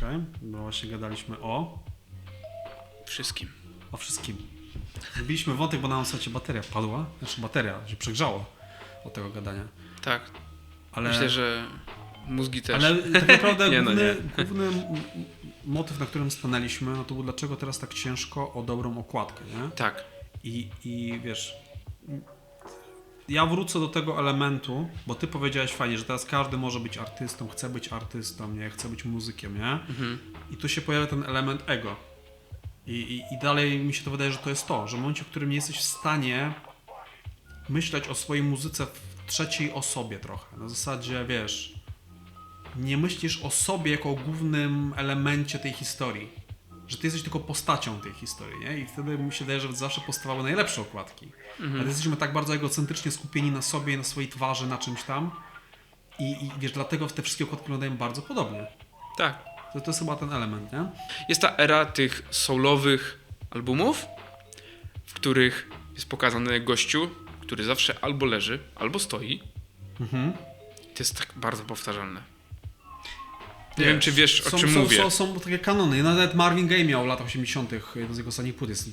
okej. Bo właśnie gadaliśmy o Wszystkim. wszystkim. Zbiliśmy wątek, bo nam w zasadzie bateria padła. Znaczy bateria się przegrzała od tego gadania. Tak. Ale, Myślę, że mózgi też. ale tak naprawdę Nie, no główny motyw, na którym stanęliśmy, no to był dlaczego teraz tak ciężko o dobrą okładkę, nie? Tak. I wiesz, ja wrócę do tego elementu, bo ty powiedziałeś fajnie, że teraz każdy może być artystą, chce być artystą, nie? Chce być muzykiem, nie? I tu się pojawia ten element ego. I dalej mi się to wydaje, że to jest to, że w momencie, w którym nie jesteś w stanie myśleć o swojej muzyce w trzeciej osobie trochę. Na zasadzie, wiesz, nie myślisz o sobie jako o głównym elemencie tej historii. Że ty jesteś tylko postacią tej historii, nie? I wtedy mi się wydaje, że zawsze powstawały najlepsze okładki. Ale jesteśmy tak bardzo egocentrycznie skupieni na sobie, na swojej twarzy, na czymś tam. I wiesz, dlatego te wszystkie okładki wyglądają bardzo podobnie. Tak. To jest chyba ten element, nie? Jest ta era tych soulowych albumów, w których jest pokazany gościu, który zawsze albo leży, albo stoi. To jest tak bardzo powtarzalne. Nie wiem, czy wiesz, o czym mówię. Są takie kanony. Nawet Marvin Gaye miał w latach 80. jedno z jego ostatnich płyt. Jest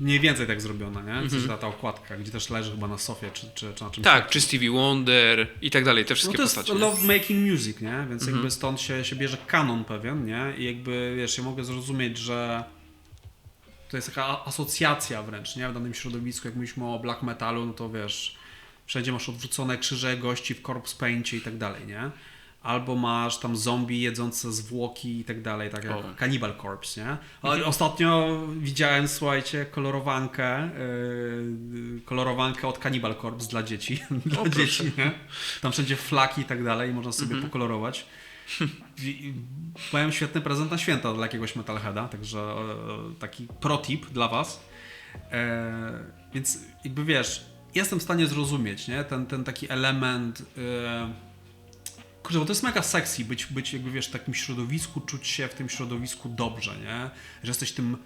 mniej więcej tak zrobiona, nie? Coś ta okładka, gdzie też leży chyba na sofie, czy na czymś. Tak, czy Stevie Wonder i tak dalej, te wszystkie to jest postacie. love making music, nie? Więc jakby stąd się bierze kanon pewien, nie? I jakby, wiesz, ja mogę zrozumieć, że to jest taka asocjacja wręcz, nie? W danym środowisku, jak mówiliśmy o black metalu, no to wiesz, wszędzie masz odwrócone krzyże gości w corpse paincie i tak dalej, nie? Albo masz tam zombie jedzące zwłoki i tak dalej, tak jak Cannibal Corpse, nie? Ale ostatnio widziałem, słuchajcie, kolorowankę od Cannibal Corpse dla dzieci. Dla dzieci, nie? Tam wszędzie flaki i tak dalej, można sobie pokolorować. Miałem świetny prezent na święta dla jakiegoś metalheada, także taki protip dla was. Więc jakby wiesz, jestem w stanie zrozumieć, nie? Ten taki element... Kurczę, bo to jest mega sexy być jakby, wiesz, w takim środowisku, czuć się w tym środowisku dobrze, nie? Że jesteś tym,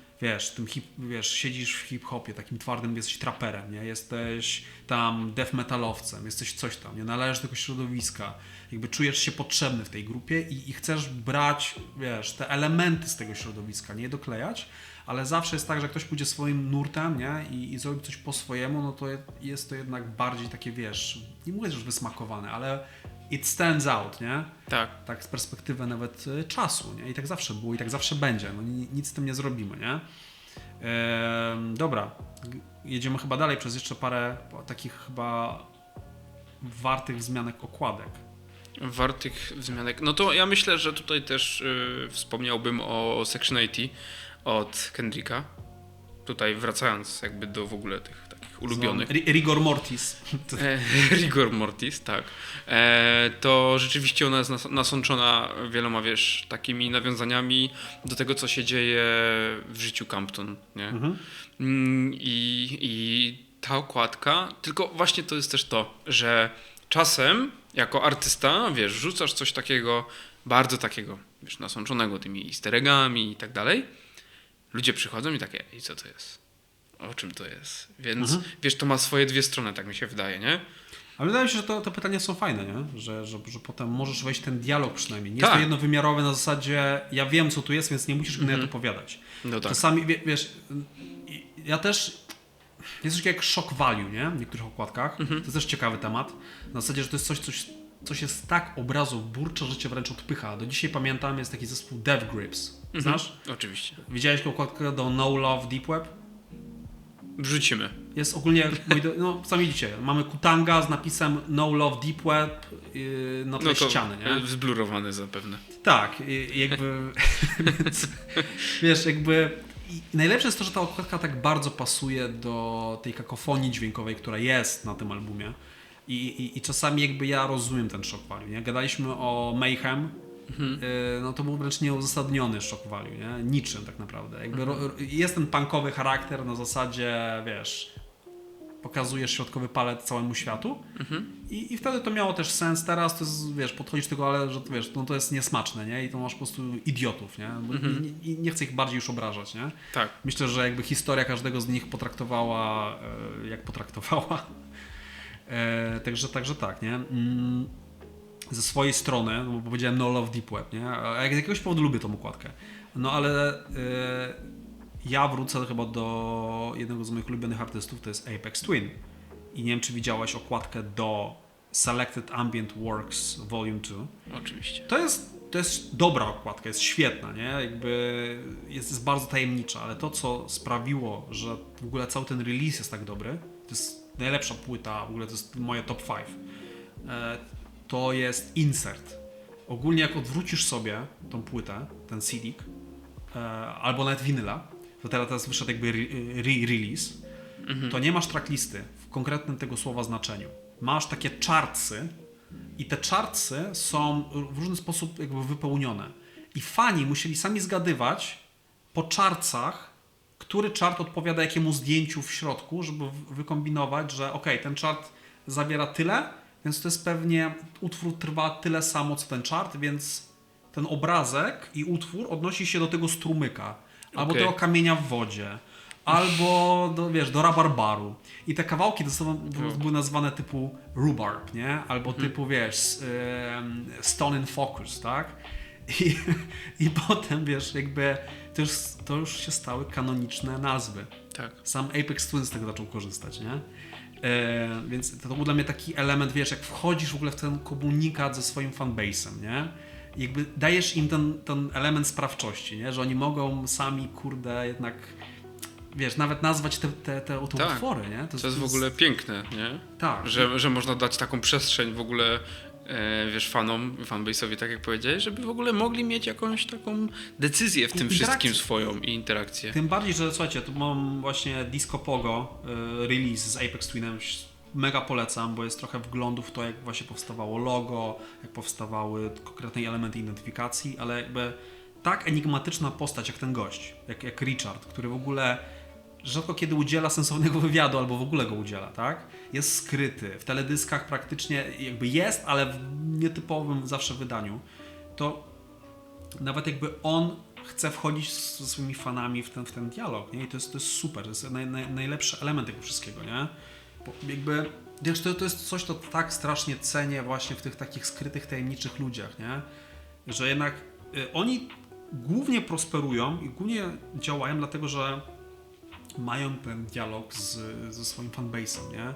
wiesz, siedzisz w hip-hopie, takim twardym, jesteś traperem, nie? Jesteś tam death metalowcem, jesteś coś tam, nie? Należysz do tego środowiska, jakby czujesz się potrzebny w tej grupie i chcesz brać, wiesz, te elementy z tego środowiska, nie je doklejać, ale zawsze jest tak, że ktoś pójdzie swoim nurtem, nie? I zrobi coś po swojemu, no to jest to jednak bardziej takie, wiesz, nie mówię, że już wysmakowane, ale it stands out, nie? Tak. Tak z perspektywy nawet czasu, nie? I tak zawsze było i tak zawsze będzie. No, nic z tym nie zrobimy, nie? Dobra. Jedziemy chyba dalej przez jeszcze parę takich chyba wartych wzmianek okładek. Wartych wzmianek. No to ja myślę, że tutaj też wspomniałbym o Section 80 od Kendricka. Tutaj wracając jakby do w ogóle tych takich ulubionych. Rigor Mortis. Rigor Mortis, tak. To rzeczywiście ona jest nasączona wieloma, wiesz, takimi nawiązaniami do tego, co się dzieje w życiu Compton, nie? I ta okładka, tylko właśnie to jest też to, że czasem jako artysta, wiesz, rzucasz coś takiego, bardzo takiego, wiesz, nasączonego tymi easter eggami i tak dalej. Ludzie przychodzą i takie, i co to jest? O czym to jest? Więc wiesz, to ma swoje dwie strony, tak mi się wydaje, nie? Ale wydaje mi się, że te pytania są fajne, nie? Że potem możesz wejść w ten dialog przynajmniej. Nie tak. jest to jednowymiarowe na zasadzie ja wiem, co tu jest, więc nie musisz mnie odpowiadać. No tak. Czasami, wiesz, ja też... Jest coś jak shock value, nie? W niektórych okładkach. To jest też ciekawy temat. Na zasadzie, że to jest coś jest tak obrazotwórcze, że cię wręcz odpycha. Do dzisiaj pamiętam, jest taki zespół Death Grips. Znasz? Oczywiście. Widziałeś okładkę do No Love Deep Web? Wrzucimy. Jest ogólnie, no sami widzicie, mamy kutanga z napisem No Love Deep Web na tle ściany, nie? Zblurowane zapewne. Tak, jakby, więc, wiesz, jakby i najlepsze jest to, że ta okładka tak bardzo pasuje do tej kakofonii dźwiękowej, która jest na tym albumie i czasami jakby ja rozumiem ten shock value, nie? Gadaliśmy o Mayhem, no to był wręcz nieuzasadniony shock value, nie? Niczym tak naprawdę. Jakby jest ten punkowy charakter na zasadzie, wiesz, pokazujesz środkowy palec całemu światu i wtedy to miało też sens. Teraz to jest, wiesz, podchodzisz do tego, ale że wiesz, no to jest niesmaczne, nie? I to masz po prostu idiotów, nie? Bo nie chcę ich bardziej już obrażać, nie? Tak. Myślę, że jakby historia każdego z nich potraktowała jak potraktowała. Także tak, nie? ze swojej strony, no bo powiedziałem no love deep web, nie? A z jakiegoś powodu lubię tą okładkę. No ale ja wrócę chyba do jednego z moich ulubionych artystów, to jest Aphex Twin. I nie wiem, czy widziałaś okładkę do Selected Ambient Works Volume 2. Oczywiście. To jest dobra okładka, jest świetna, nie? Jakby jest bardzo tajemnicza, ale to, co sprawiło, że w ogóle cały ten release jest tak dobry, to jest najlepsza płyta, w ogóle to jest moje top 5, to jest insert. Ogólnie jak odwrócisz sobie tą płytę, ten CD-k, albo nawet winyla, to teraz wyszedł jakby re-release, to nie masz tracklisty w konkretnym tego słowa znaczeniu. Masz takie chartsy i te chartsy są w różny sposób jakby wypełnione. I fani musieli sami zgadywać po chartsach, który chart odpowiada jakiemu zdjęciu w środku, żeby wykombinować, że ten chart zawiera tyle, więc to jest pewnie, utwór trwa tyle samo co ten chart, więc ten obrazek i utwór odnosi się do tego strumyka, albo tego kamienia w wodzie, albo do rabarbaru. I te kawałki były nazwane typu rhubarb, nie? Albo typu, stone in focus, tak? I potem, jakby to już się stały kanoniczne nazwy. Tak. Sam Aphex Twin z tego zaczął korzystać, nie? Więc to był dla mnie taki element, jak wchodzisz w ogóle w ten komunikat ze swoim fanbase'em, nie? I jakby dajesz im ten element sprawczości, nie? Że oni mogą sami, jednak, nawet nazwać te utwory, nie? To jest w ogóle piękne, nie? Tak. Że można dać taką przestrzeń w ogóle, fanom, fanbase'owi, tak jak powiedziałeś, żeby w ogóle mogli mieć jakąś taką decyzję w tym wszystkim swoją i interakcję. Tym bardziej, że słuchajcie, tu mam właśnie Disco Pogo release z Aphex Twinem. Mega polecam, bo jest trochę wglądu w to, jak właśnie powstawało logo, jak powstawały konkretne elementy identyfikacji, ale jakby tak enigmatyczna postać jak ten gość, jak Richard, który w ogóle rzadko kiedy udziela sensownego wywiadu albo w ogóle go udziela, tak? Jest skryty, w teledyskach praktycznie jakby jest, ale w nietypowym zawsze wydaniu, to nawet jakby on chce wchodzić ze swoimi fanami w ten dialog, nie? I to jest super, to jest najlepszy element tego wszystkiego, nie? Bo jakby, wiesz, to jest coś, co tak strasznie cenię właśnie w tych takich skrytych, tajemniczych ludziach, nie? Że jednak oni głównie prosperują i głównie działają dlatego, że mają ten dialog ze swoim fanbase'em, nie?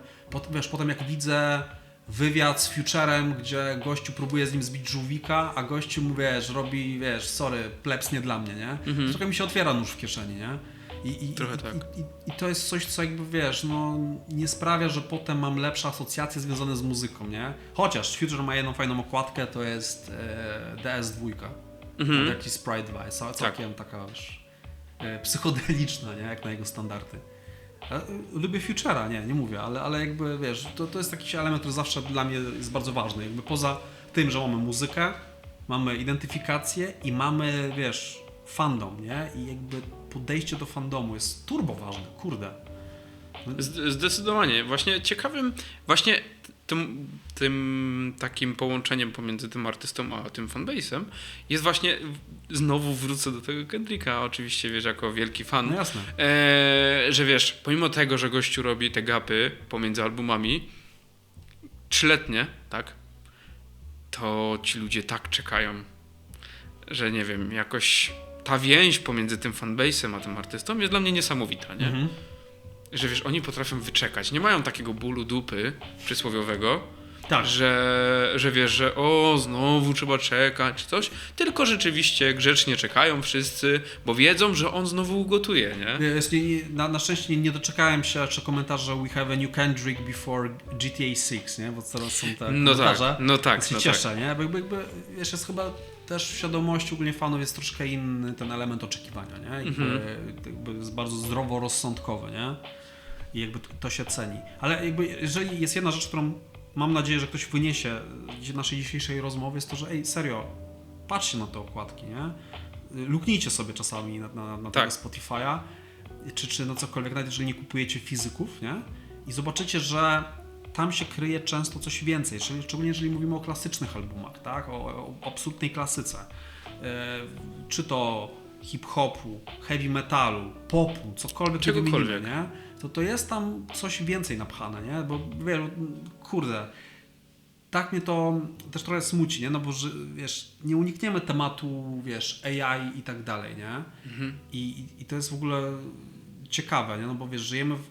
Potem jak widzę wywiad z Futurem, gdzie gościu próbuje z nim zbić żółwika, a gościu mu, robi, sorry, plebs nie dla mnie, nie? Trochę mi się otwiera nóż w kieszeni, nie? Trochę tak. I to jest coś, co jakby, nie sprawia, że potem mam lepsze asocjacje związane z muzyką, nie? Chociaż Future ma jedną fajną okładkę, to jest DS2. Taki Sprite 2, jest całkiem taka, psychodeliczna, nie? Jak na jego standardy. Lubię Future'a, nie mówię, ale jakby, to jest jakiś element, który zawsze dla mnie jest bardzo ważny. Jakby poza tym, że mamy muzykę, mamy identyfikację i mamy, fandom, nie? I jakby podejście do fandomu jest turbo ważne, kurde. Zdecydowanie. Właśnie ciekawym, tym takim połączeniem pomiędzy tym artystą a tym fanbase'em jest właśnie, znowu wrócę do tego Kendricka, oczywiście, jako wielki fan. No jasne. Że pomimo tego, że gościu robi te gapy pomiędzy albumami 3-letnie, tak? To ci ludzie tak czekają, że nie wiem, jakoś ta więź pomiędzy tym fanbase'em a tym artystą jest dla mnie niesamowita, nie? Że oni potrafią wyczekać. Nie mają takiego bólu dupy przysłowiowego, tak. że znowu trzeba czekać czy coś, tylko rzeczywiście grzecznie czekają wszyscy, bo wiedzą, że on znowu ugotuje, nie? Na szczęście nie doczekałem się jeszcze komentarza We have a new Kendrick before GTA 6, nie? Bo teraz są te komentarze. No tak. Więc się cieszę, nie? Bo jakby, jest chyba też w świadomości ogólnie fanów jest troszkę inny ten element oczekiwania, nie? Jakby jest bardzo zdroworozsądkowy, nie? I jakby to się ceni. Ale jakby jeżeli jest jedna rzecz, którą mam nadzieję, że ktoś wyniesie z naszej dzisiejszej rozmowy, jest to, że serio, patrzcie na te okładki, nie? Luknijcie sobie czasami na tego Spotify'a, czy na cokolwiek, nawet jeżeli nie kupujecie fizyków, nie? I zobaczycie, że tam się kryje często coś więcej, szczególnie jeżeli mówimy o klasycznych albumach, tak? O absolutnej klasyce. Czy to hip-hopu, heavy metalu, popu, czegokolwiek, nie? To jest tam coś więcej napchane, nie? Bo kurde, tak mnie to też trochę smuci, nie? No bo, że, wiesz, nie unikniemy tematu, wiesz, AI i tak dalej, nie? I to jest w ogóle ciekawe, nie? No bo wiesz, żyjemy w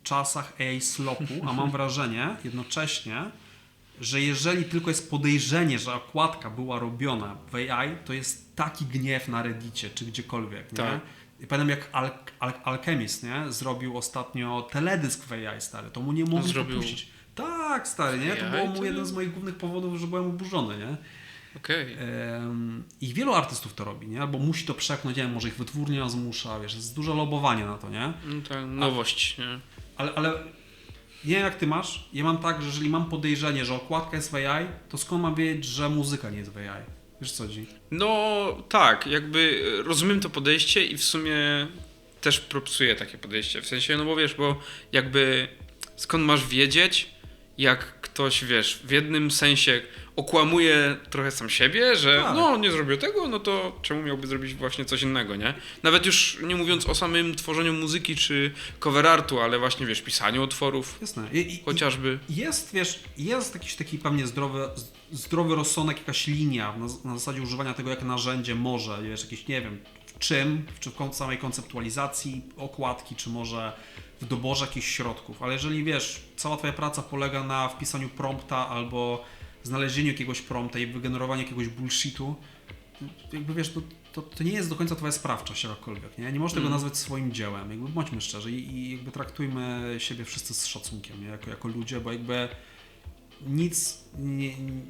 czasach AI slopu, a mam wrażenie jednocześnie, że jeżeli tylko jest podejrzenie, że okładka była robiona w AI, to jest taki gniew na Reddicie czy gdziekolwiek, nie? Tak. I pamiętam jak Alchemist, nie? Zrobił ostatnio teledysk w AI, stary, to mu nie mogli popuścić. Tak, stary, nie? To było mu jeden z moich głównych powodów, że byłem oburzony, nie? Okej. I wielu artystów to robi, nie? Albo musi to przepchnąć, nie wiem, może ich wytwórnia zmusza, wiesz, jest dużo lobowania na to, nie? No tak, nowość, nie? Ale nie wiem jak ty masz, ja mam tak, że jeżeli mam podejrzenie, że okładka jest w AI, to skąd mam wiedzieć, że muzyka nie jest w AI? Wiesz co chodzi? No tak, jakby rozumiem to podejście i w sumie też propsuję takie podejście. W sensie, no bo wiesz, bo jakby skąd masz wiedzieć, jak ktoś, wiesz, w jednym sensie okłamuje trochę sam siebie, że Tak. no nie zrobił tego, no to czemu miałby zrobić właśnie coś innego, nie? Nawet już nie mówiąc o samym tworzeniu muzyki czy cover artu, ale właśnie, wiesz, pisaniu utworów Jasne. chociażby. Jest, wiesz, jest jakiś taki pewnie zdrowy rozsądek, jakaś linia na zasadzie używania tego jako narzędzie może, wiesz, jakieś, nie wiem, w czym, czy w samej konceptualizacji okładki, czy może w doborze jakichś środków, ale jeżeli, wiesz, cała twoja praca polega na wpisaniu prompta albo znalezieniu jakiegoś prompta i wygenerowaniu jakiegoś bullshitu, jakby wiesz, to nie jest do końca twoja sprawczość jakakolwiek, nie? Nie możesz tego nazwać swoim dziełem, jakby bądźmy szczerzy i jakby traktujmy siebie wszyscy z szacunkiem, nie? Jako ludzie, bo jakby nic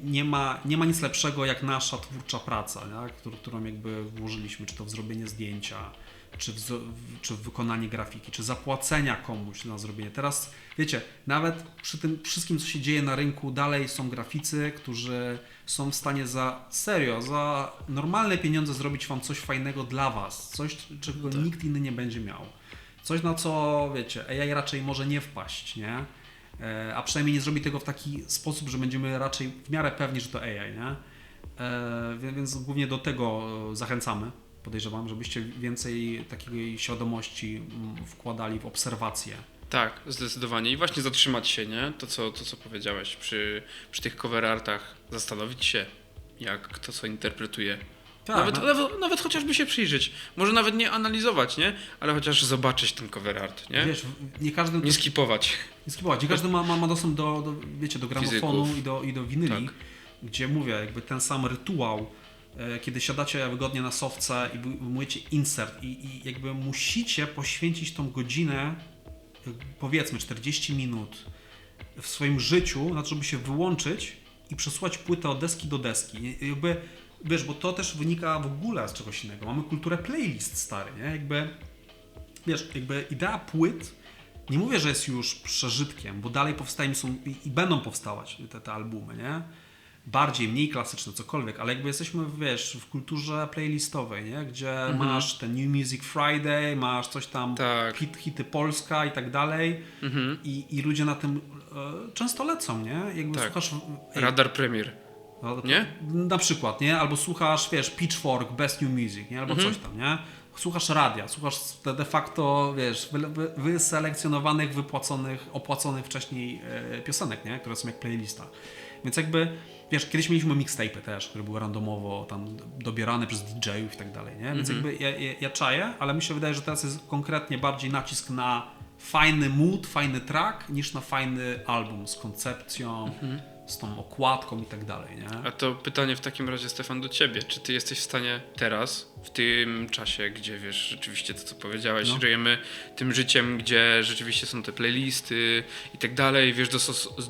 nie ma nic lepszego jak nasza twórcza praca, nie? Którą jakby włożyliśmy, czy to w zrobienie zdjęcia, czy w wykonanie grafiki, czy zapłacenia komuś na zrobienie. Teraz, wiecie, nawet przy tym wszystkim, co się dzieje na rynku, dalej są graficy, którzy są w stanie za normalne pieniądze zrobić wam coś fajnego dla was, coś, czego nikt inny nie będzie miał. Coś, na co, wiecie, AI raczej może nie wpaść, nie? A przynajmniej nie zrobi tego w taki sposób, że będziemy raczej w miarę pewni, że to AI, nie? Więc głównie do tego zachęcamy. Podejrzewam, żebyście więcej takiej świadomości wkładali w obserwację. Tak, zdecydowanie. I właśnie zatrzymać się, nie? To co powiedziałeś przy tych cover artach, zastanowić się, jak kto co interpretuje. Tak, Nawet chociażby się przyjrzeć. Może nawet nie analizować, nie? Ale chociaż zobaczyć ten cover art, nie? Wiesz, nie każdy... Nie skipować. Nie każdy ma dostęp do gramofonu Fizyków. i do winyli, Tak. gdzie mówię, jakby ten sam rytuał, kiedy siadacie wygodnie na sofce i wyjmujecie insert i jakby musicie poświęcić tą godzinę, powiedzmy 40 minut w swoim życiu na to, żeby się wyłączyć i przesuwać płytę od deski do deski. Jakby, wiesz, bo to też wynika w ogóle z czegoś innego. Mamy kulturę playlist, stary, nie? Jakby, wiesz, jakby idea płyt, nie mówię, że jest już przeżytkiem, bo dalej powstają i będą powstawać te albumy, nie? Bardziej, mniej klasyczne, cokolwiek, ale jakby jesteśmy, wiesz, w kulturze playlistowej, nie? Gdzie masz ten New Music Friday, masz coś tam, Tak. hity Polska i tak dalej i ludzie na tym często lecą, nie? Jakby Tak. słuchasz... Radar Premier. Nie? Na przykład, nie? Albo słuchasz, wiesz, Pitchfork, Best New Music, nie? Albo coś tam, nie? Słuchasz radia, słuchasz de facto, wiesz, wyselekcjonowanych, opłaconych wcześniej piosenek, nie? Które są jak playlista. Więc jakby, wiesz, kiedyś mieliśmy mixtape'y też, które były randomowo tam dobierane przez DJ-ów i tak dalej, nie? Więc jakby ja czaję, ale mi się wydaje, że teraz jest konkretnie bardziej nacisk na fajny mood, fajny track, niż na fajny album z koncepcją, z tą okładką i tak dalej, nie? A to pytanie w takim razie, Stefan, do ciebie. Czy ty jesteś w stanie teraz, w tym czasie, gdzie wiesz, rzeczywiście to, co powiedziałeś, żyjemy tym życiem, gdzie rzeczywiście są te playlisty i tak dalej, wiesz,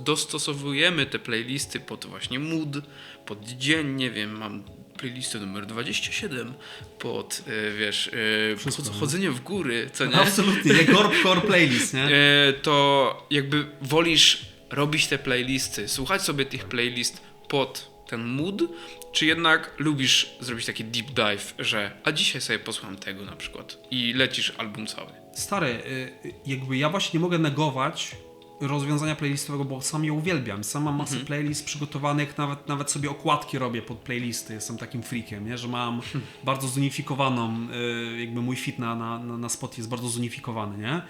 dostosowujemy te playlisty pod właśnie mood, pod dzień, nie wiem, mam playlistę numer 27 pod, wiesz, chodzenie w góry, co nie? Absolutnie, nie? Core playlist, nie? To jakby wolisz robić te playlisty, słuchać sobie tych playlist pod ten mood, czy jednak lubisz zrobić taki deep dive, że a dzisiaj sobie posłucham tego na przykład i lecisz album cały? Stary, jakby ja właśnie nie mogę negować rozwiązania playlistowego, bo sam je uwielbiam. Sam mam masę playlist przygotowanych, nawet sobie okładki robię pod playlisty. Jestem takim freakiem, nie? Że mam bardzo zunifikowaną, jakby mój feed na Spotify jest bardzo zunifikowany, nie?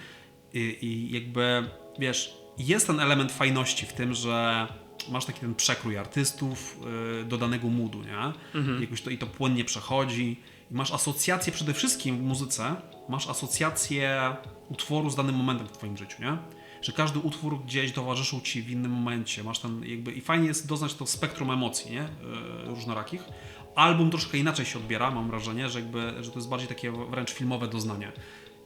I jakby, wiesz, jest ten element fajności w tym, że masz taki ten przekrój artystów do danego moodu, nie? Jakoś to płynnie przechodzi. I masz asocjację przede wszystkim w muzyce, masz asocjację utworu z danym momentem w twoim życiu, nie? Że każdy utwór gdzieś towarzyszył ci w innym momencie, masz ten jakby i fajnie jest doznać to spektrum emocji, nie? Różnorakich. Album troszkę inaczej się odbiera, mam wrażenie, że to jest bardziej takie wręcz filmowe doznanie.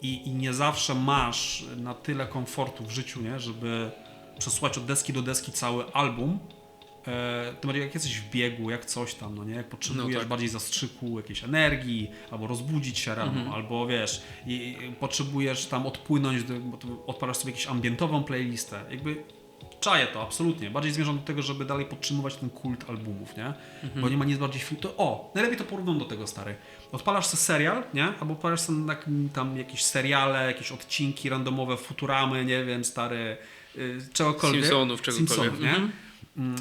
I nie zawsze masz na tyle komfortu w życiu, nie? Żeby przesłuchać od deski do deski cały album. Tym bardziej jak jesteś w biegu, jak coś tam, no nie? Jak potrzebujesz bardziej zastrzyku, jakiejś energii, albo rozbudzić się rano, albo wiesz, i potrzebujesz tam odpłynąć, odpalasz sobie jakąś ambientową playlistę. Jakby czaję to, absolutnie. Bardziej zmierzam do tego, żeby dalej podtrzymywać ten kult albumów, nie? Bo nie ma nic bardziej najlepiej to porównam do tego, stary. Odpalasz sobie serial, nie? Albo odpalasz sobie tam jakieś seriale, jakieś odcinki randomowe, Futuramy, nie wiem, stary, czegokolwiek. Simpsonów, nie?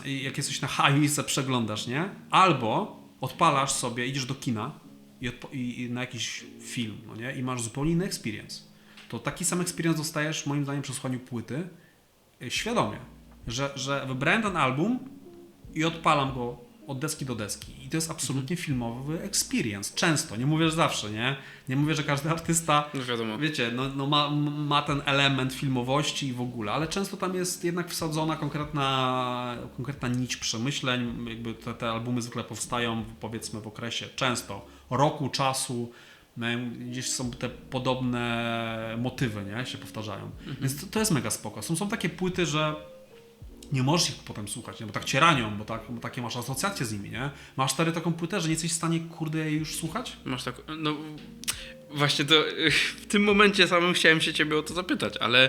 I jak jesteś na haju i se przeglądasz, nie? Albo odpalasz sobie, idziesz do kina i na jakiś film, no nie? I masz zupełnie inny experience. To taki sam experience dostajesz, moim zdaniem, przy słuchaniu płyty, świadomie, że wybrałem ten album i odpalam go od deski do deski. I to jest absolutnie filmowy experience. Często, nie mówię, że zawsze, nie? Nie mówię, że każdy artysta, no wiadomo, wiecie, ma ten element filmowości i w ogóle, ale często tam jest jednak wsadzona konkretna nić przemyśleń. Jakby te albumy zwykle powstają, powiedzmy, w okresie często roku, czasu. Gdzieś są te podobne motywy, nie? Się powtarzają. Więc to jest mega spoko. Są takie płyty, że nie możesz ich potem słuchać, nie? Bo tak cię ranią, bo takie masz asocjacje z nimi, nie? Masz stary taką płytę, że nie jesteś w stanie, kurde, jej już słuchać? Masz tak, no właśnie to w tym momencie samym chciałem się ciebie o to zapytać, ale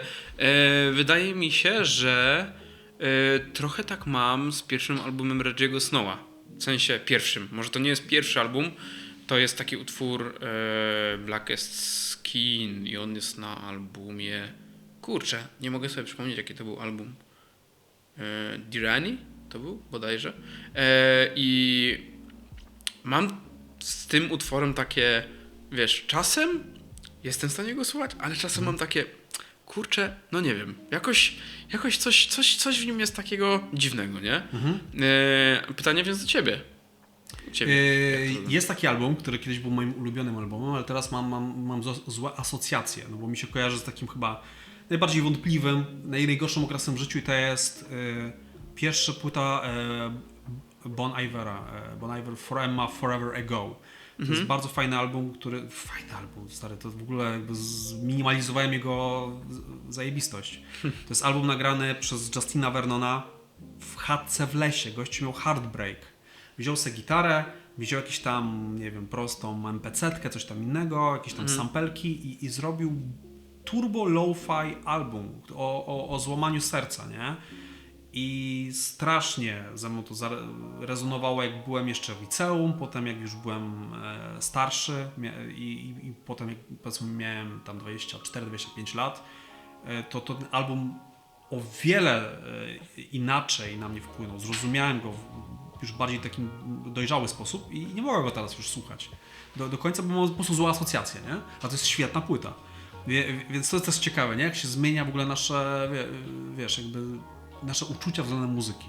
wydaje mi się, że trochę tak mam z pierwszym albumem Reggie'ego Snowa. W sensie pierwszym. Może to nie jest pierwszy album, to jest taki utwór Blackest Skin i on jest na albumie... Kurczę, nie mogę sobie przypomnieć, jaki to był album. Dirani to był bodajże. I mam z tym utworem takie, wiesz, czasem jestem w stanie go słuchać, ale czasem mam takie, kurczę, no nie wiem, jakoś coś w nim jest takiego dziwnego, nie? Pytanie więc do ciebie. Jest taki album, który kiedyś był moim ulubionym albumem, ale teraz mam złe asocjacje, no bo mi się kojarzy z takim chyba najbardziej wątpliwym, najgorszym okresem w życiu i to jest pierwsza płyta Bon Ivera, Bon Iver Forever Ago. To jest bardzo fajny album, fajny album, stary, to w ogóle jakby zminimalizowałem jego zajebistość. To jest album nagrany przez Justina Vernona w chatce w lesie, gościu miał Heartbreak. Wziął sobie gitarę, wziął jakieś tam, nie wiem, prostą MPC-tkę, coś tam innego, jakieś tam sampelki i zrobił turbo lo-fi album o złamaniu serca, nie? I strasznie ze mną to rezonowało, jak byłem jeszcze w liceum, potem jak już byłem starszy i potem jak powiedzmy miałem tam 24-25 lat, to ten album o wiele inaczej na mnie wpłynął. Zrozumiałem go już bardziej takim dojrzały sposób i nie mogę go teraz już słuchać. Do końca, bo mam po prostu złą asocjację, nie? A to jest świetna płyta. Więc to jest też ciekawe, nie? Jak się zmienia w ogóle nasze, wiesz, jakby nasze uczucia względem muzyki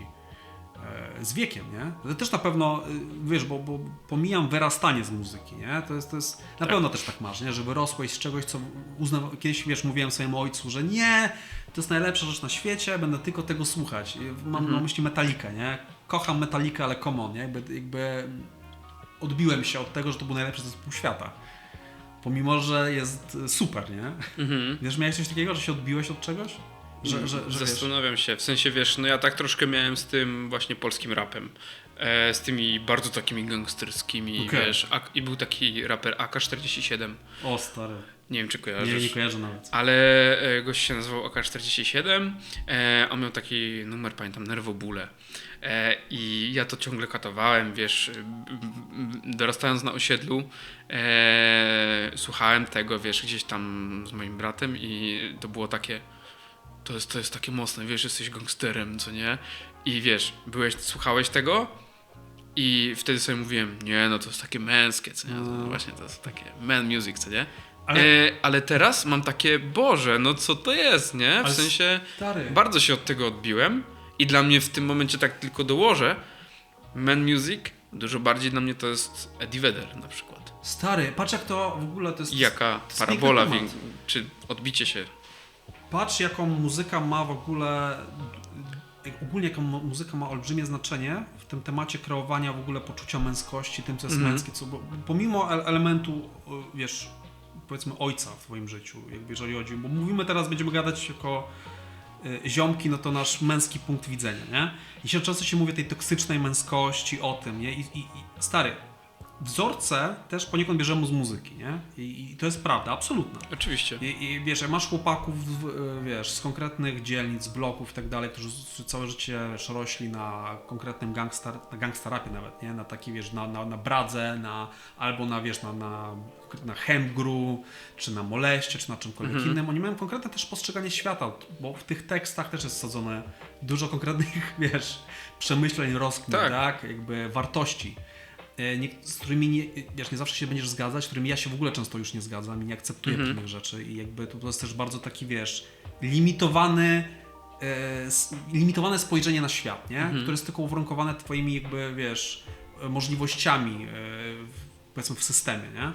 z wiekiem, nie? To też na pewno, wiesz, bo pomijam wyrastanie z muzyki, nie? To jest na pewno też tak masz, nie? Że wyrosłeś z czegoś, co kiedyś, wiesz, mówiłem swojemu ojcu, że nie, to jest najlepsza rzecz na świecie, będę tylko tego słuchać. Mam na myśli Metallicę, nie? Kocham Metallicę, ale come on, nie? Jakby odbiłem się od tego, że to był najlepszy zespół świata. Pomimo, że jest super, nie? Wiesz, miałeś coś takiego, że się odbiłeś od czegoś? Zastanawiam się, w sensie, wiesz, no ja tak troszkę miałem z tym właśnie polskim rapem. Z tymi bardzo takimi gangsterskimi, wiesz, i był taki raper AK-47. O, stary. Nie wiem, czy kojarzysz. Nie kojarzę nawet. Ale gość się nazywał AK-47, on miał taki numer, pamiętam, Nerwobóle. I ja to ciągle katowałem, wiesz, dorastając na osiedlu, słuchałem tego, wiesz, gdzieś tam z moim bratem i to było takie, to jest takie mocne, wiesz, jesteś gangsterem, co nie? I wiesz, słuchałeś tego i wtedy sobie mówiłem, nie, no to jest takie męskie, co nie? To właśnie to jest takie man music, co nie? Ale teraz mam takie, Boże, no co to jest, nie? W sensie bardzo się od tego odbiłem I dla mnie w tym momencie tak tylko dołożę, Man Music dużo bardziej dla mnie to jest Eddie Vedder na przykład. Stary, patrz jak to w ogóle to jest... I jaka to jest parabola, piękny temat. czy odbicie się. Patrz jaką muzyka ma w ogóle... Ogólnie jaką muzyka ma olbrzymie znaczenie w tym temacie kreowania w ogóle poczucia męskości, tym co jest męskie, bo pomimo elementu, wiesz, powiedzmy ojca w twoim życiu, jakby jeżeli chodzi, bo mówimy teraz, będziemy gadać jako ziomki, no to nasz męski punkt widzenia, nie? I często się mówi o tej toksycznej męskości, o tym, nie? I stary, wzorce też poniekąd bierzemy z muzyki, nie? I to jest prawda, absolutna. Oczywiście. I wiesz, jak masz chłopaków, wiesz, z konkretnych dzielnic, bloków i tak dalej, którzy całe życie, wiesz, rośli na konkretnym gangsta-rapie nawet, nie? Na taki, wiesz, na bradze, albo na, wiesz, na hemgru, czy na moleście, czy na czymkolwiek innym. Oni mają konkretne też postrzeganie świata, bo w tych tekstach też jest wsadzone dużo konkretnych, wiesz, przemyśleń, rozkmin, tak? Jakby wartości. Z którymi nie zawsze się będziesz zgadzać, z którymi ja się w ogóle często już nie zgadzam i nie akceptuję pewnych rzeczy i jakby to jest też bardzo taki, wiesz, limitowane spojrzenie na świat, nie? Które jest tylko uwarunkowane twoimi jakby, wiesz, możliwościami powiedzmy w systemie, nie?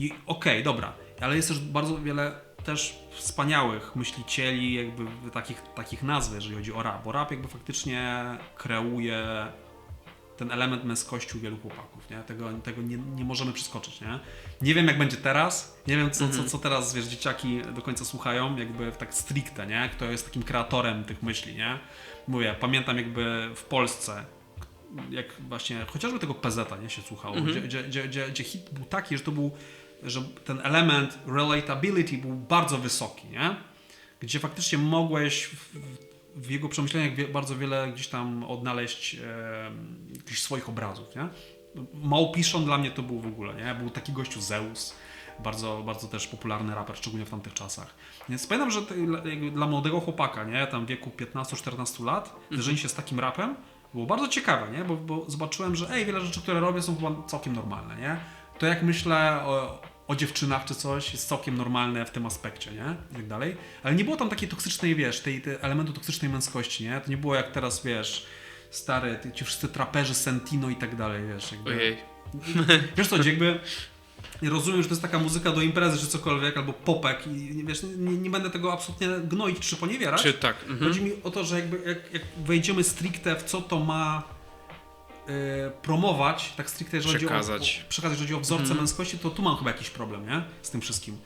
I okej, dobra, ale jest też bardzo wiele też wspaniałych myślicieli jakby takich nazw, jeżeli chodzi o rap, bo rap jakby faktycznie kreuje ten element męskości u wielu chłopaków, nie? Tego nie możemy przeskoczyć, nie? Nie wiem jak będzie teraz, nie wiem co teraz, wiesz, dzieciaki do końca słuchają, jakby tak stricte, nie? Kto jest takim kreatorem tych myśli, nie? Mówię, pamiętam jakby w Polsce, jak właśnie, chociażby tego PZ-a, nie, się słuchało, gdzie hit był taki, że ten element relatability był bardzo wysoki, nie? Gdzie faktycznie mogłeś w jego przemyśleniach bardzo wiele gdzieś tam odnaleźć jakichś swoich obrazów, nie? Małpiszon dla mnie to był w ogóle, nie? Był taki gościu Zeus, bardzo, bardzo też popularny raper, szczególnie w tamtych czasach. Więc pamiętam, że dla młodego chłopaka, nie? Tam w wieku 15-14 lat, zderzenie się z takim rapem było bardzo ciekawe, nie? Bo zobaczyłem, że wiele rzeczy, które robię, są chyba całkiem normalne, nie? To jak myślę o dziewczynach czy coś, jest całkiem normalne w tym aspekcie, nie? I tak dalej. Ale nie było tam takiej toksycznej, wiesz, tej elementu toksycznej męskości, nie? To nie było jak teraz, wiesz, stary, ci wszyscy traperzy, Sentino i tak dalej, wiesz. Jakby... Ojej. Wiesz co, jakby rozumiem, że to jest taka muzyka do imprezy czy cokolwiek, albo popek i wiesz, nie będę tego absolutnie gnoić czy poniewierać. Czy tak. Chodzi mi o to, że jakby jak wejdziemy stricte w co to ma promować, tak stricte jeżeli chodzi o wzorce męskości, to tu mam chyba jakiś problem, nie? Z tym wszystkim.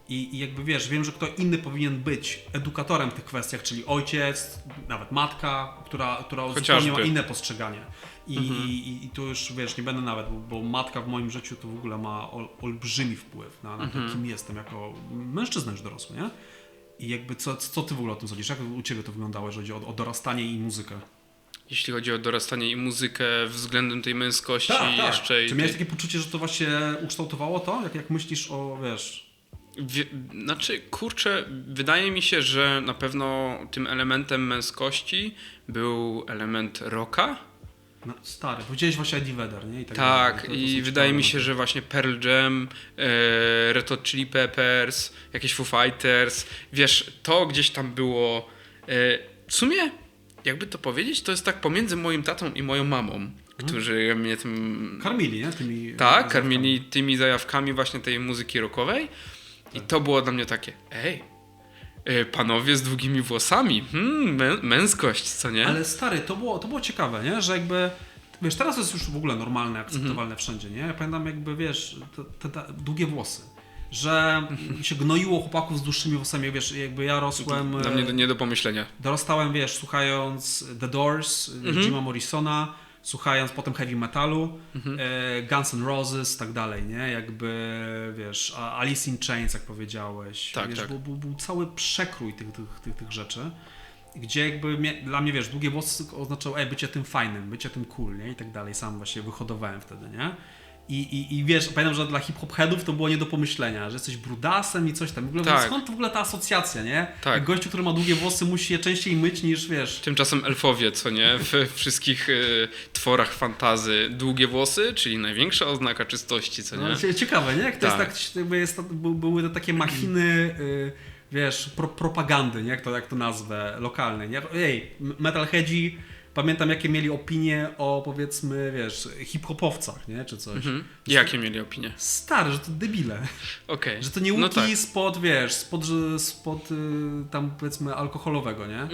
I jakby wiesz, wiem, że kto inny powinien być edukatorem w tych kwestiach, czyli ojciec, nawet matka, która zupełnie ma inne postrzeganie. I tu już wiesz, nie będę nawet, bo matka w moim życiu to w ogóle ma olbrzymi wpływ na to, kim jestem jako mężczyzna już dorosły, nie? I jakby co ty w ogóle o tym sądzisz? Jak u ciebie to wyglądało, jeżeli chodzi o dorastanie i muzykę? Jeśli chodzi o dorastanie i muzykę względem tej męskości jeszcze... Czy miałeś takie poczucie, że to właśnie ukształtowało to? Jak myślisz o, wiesz... Znaczy, kurczę, wydaje mi się, że na pewno tym elementem męskości był element rocka. No, stary, powiedziałeś właśnie Eddie Vedder, nie? I wydaje mi się, że właśnie Pearl Jam, Red Hot Chili Peppers, jakieś Foo Fighters, wiesz, to gdzieś tam było... w sumie, jakby to powiedzieć, to jest tak pomiędzy moim tatą i moją mamą, którzy mnie tym... Karmili, nie? Karmili tymi zajawkami właśnie tej muzyki rockowej. I to było dla mnie takie, panowie z długimi włosami, męskość, co nie? Ale stary, to było ciekawe, nie? Że jakby, wiesz, teraz jest już w ogóle normalne, akceptowalne wszędzie, nie? Ja pamiętam jakby, wiesz, te długie włosy, że się gnoiło chłopaków z dłuższymi włosami, wiesz, jakby ja rosłem... Dla mnie nie do pomyślenia. Dorastałem, wiesz, słuchając The Doors, Jima Morrisona, słuchając potem heavy metalu, Guns N' Roses i tak dalej, nie? Jakby, wiesz, Alice in Chains, jak powiedziałeś. Tak, wiesz, tak. Był cały przekrój tych rzeczy, gdzie jakby dla mnie, wiesz, długie włosy oznaczało bycie tym fajnym, bycie tym cool, nie? I tak dalej. Sam właśnie wyhodowałem wtedy, nie? I wiesz, pamiętam, że dla hip-hop headów to było nie do pomyślenia, że jesteś brudasem i coś tam. W ogóle, skąd w ogóle ta asocjacja, nie? Tak. Gościu, który ma długie włosy, musi je częściej myć niż, wiesz... Tymczasem elfowie, co nie? W wszystkich tworach fantazy długie włosy, czyli największa oznaka czystości, co nie? No, ciekawe, nie? Jak to jest tak, jakby były to takie machiny wiesz, propagandy, nie? Jak to nazwę, lokalnej, nie? Ej, metalheadzi, pamiętam jakie mieli opinie o, powiedzmy, wiesz, hip-hopowcach, nie? Czy coś. Jakie mieli opinie? Stary, że to debile. Okej. Że to nie łuki No tak. spod, wiesz, spod tam, powiedzmy, alkoholowego, nie?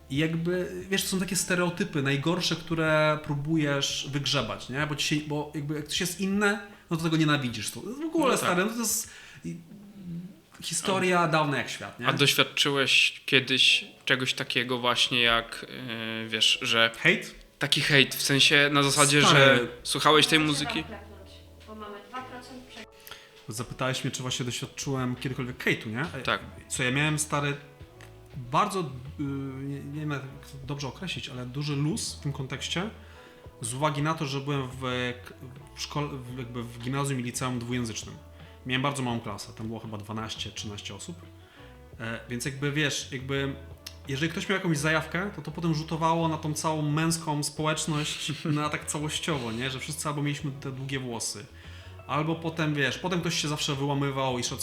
I jakby, wiesz, to są takie stereotypy najgorsze, które próbujesz wygrzebać, nie? Bo jakby jak coś jest inne, no to tego nienawidzisz. To w ogóle, No tak. stary, no to jest historia dawna jak świat, nie? A doświadczyłeś kiedyś czegoś takiego właśnie jak, wiesz, że Hejt? taki hejt, w sensie na zasadzie, Stary. że słuchałeś tej muzyki? Trzeba klepnąć, bo mamy 2% Zapytałeś mnie, czy właśnie doświadczyłem kiedykolwiek hejtu, nie? Tak. Co ja miałem, stary, bardzo, nie wiem jak to dobrze określić, ale duży luz w tym kontekście, z uwagi na to, że byłem w szkole, jakby w gimnazjum i liceum dwujęzycznym. Miałem bardzo małą klasę, tam było chyba 12-13 osób, więc jakby wiesz, jakby jeżeli ktoś miał jakąś zajawkę, to potem rzutowało na tą całą męską społeczność na tak całościowo, nie? Że wszyscy albo mieliśmy te długie włosy, albo potem, wiesz, potem ktoś się zawsze wyłamywał i szedł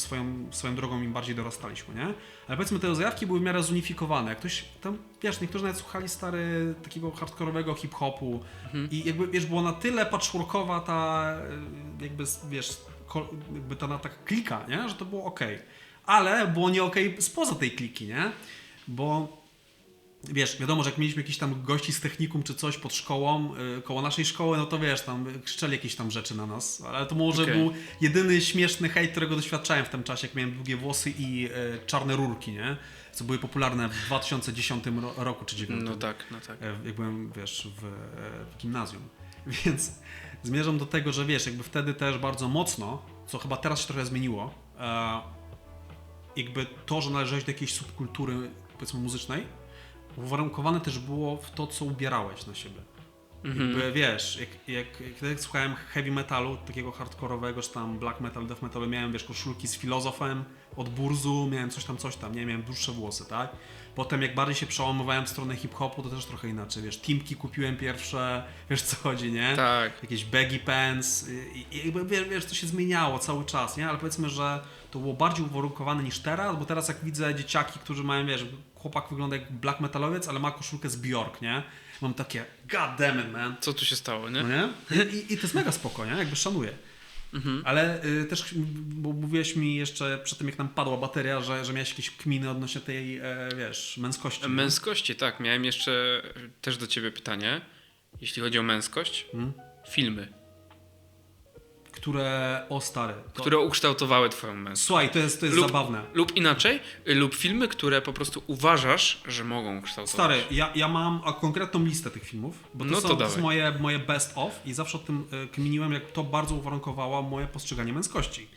swoją drogą, im bardziej dorastaliśmy, nie? Ale powiedzmy, te zajawki były w miarę zunifikowane. Jak ktoś tam, wiesz, niektórzy nawet słuchali takiego hardkorowego hip-hopu i jakby, wiesz, było na tyle patchworkowa ta, jakby, wiesz, jakby ta taka klika, nie? Że to było okej. Ale było nie okej spoza tej kliki, nie? Bo wiesz, wiadomo, że jak mieliśmy jakichś tam gości z technikum czy coś pod szkołą, koło naszej szkoły, no to wiesz, tam krzyczeli jakieś tam rzeczy na nas, ale to może był jedyny śmieszny hejt, którego doświadczałem w tym czasie, jak miałem długie włosy i czarne rurki, nie? Co były popularne w 2010 roku czy 2009. No tak, no tak. Jak byłem, wiesz, w gimnazjum. Więc zmierzam do tego, że wiesz, jakby wtedy też bardzo mocno, co chyba teraz się trochę zmieniło, jakby to, że należałeś do jakiejś subkultury, powiedzmy, muzycznej, uwarunkowane też było w to, co ubierałeś na siebie. Jakby, wiesz, jak słuchałem heavy metalu, takiego hardkorowego, czy tam black metal, death metalu, miałem, wiesz, koszulki z filozofem od Burzu, miałem coś tam, nie, miałem dłuższe włosy, tak? Potem jak bardziej się przełamywałem w stronę hip-hopu, to też trochę inaczej, wiesz, Timki kupiłem pierwsze, wiesz co chodzi, nie? Tak. Jakieś baggy pants i jakby, wiesz, to się zmieniało cały czas, nie? Ale powiedzmy, że to było bardziej uwarunkowane niż teraz, bo teraz jak widzę dzieciaki, którzy mają, wiesz, chłopak wygląda jak black metalowiec, ale ma koszulkę z Bjork, nie? Mam takie, god damn it, man. Co tu się stało, nie? No nie? I to jest mega spoko, nie? Jakby szanuję. Ale też, bo mówiłeś mi jeszcze przed tym, jak nam padła bateria, że miałeś jakieś kminy odnośnie tej, wiesz, męskości. nie? Męskości, tak. Miałem jeszcze też do ciebie pytanie. Jeśli chodzi o męskość, filmy, Które, stary. które ukształtowały twoją męskość. Słuchaj, to jest zabawne. Lub inaczej, lub filmy, które po prostu uważasz, że mogą kształtować. Stary, ja mam konkretną listę tych filmów, bo to, No to to jest dawaj. moje best of i zawsze o tym kminiłem, jak to bardzo uwarunkowało moje postrzeganie męskości.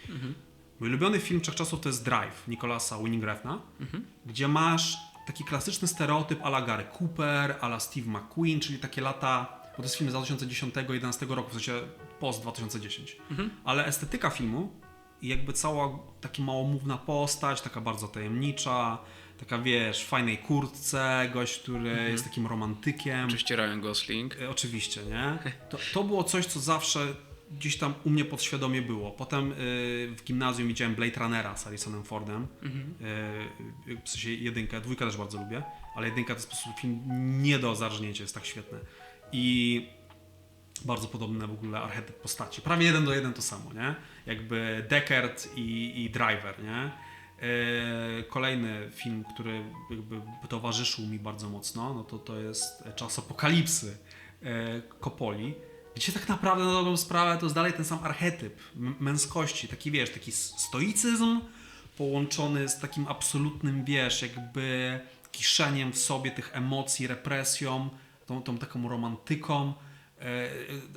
Mój ulubiony film wszechczasów to jest Drive Nicolasa Winding Refna, gdzie masz taki klasyczny stereotyp a la Gary Cooper, a la Steve McQueen, czyli takie lata, bo to jest film z 2010-2011 roku, w sensie post 2010. Ale estetyka filmu i jakby cała taka małomówna postać, taka bardzo tajemnicza, taka, wiesz, w fajnej kurtce, gość, który jest takim romantykiem. Oczywiście Ryan Gosling. Oczywiście, nie? To było coś, co zawsze gdzieś tam u mnie podświadomie było. Potem w gimnazjum widziałem Blade Runnera z Harrisonem Fordem. W sensie jedynkę, dwójkę też bardzo lubię, ale jedynka to jest po prostu film nie do zarżnięcia, jest tak świetny. I bardzo podobny w ogóle archetyp postaci. Prawie 1 do 1 to samo, nie? Jakby Deckard i Driver, nie? Kolejny film, który jakby towarzyszył mi bardzo mocno, no to jest Czas Apokalipsy Coppoli, gdzie tak naprawdę na dobrą sprawę to jest dalej ten sam archetyp męskości, taki, wiesz, taki stoicyzm połączony z takim absolutnym, wiesz, jakby kiszeniem w sobie tych emocji, represją, tą taką romantyką,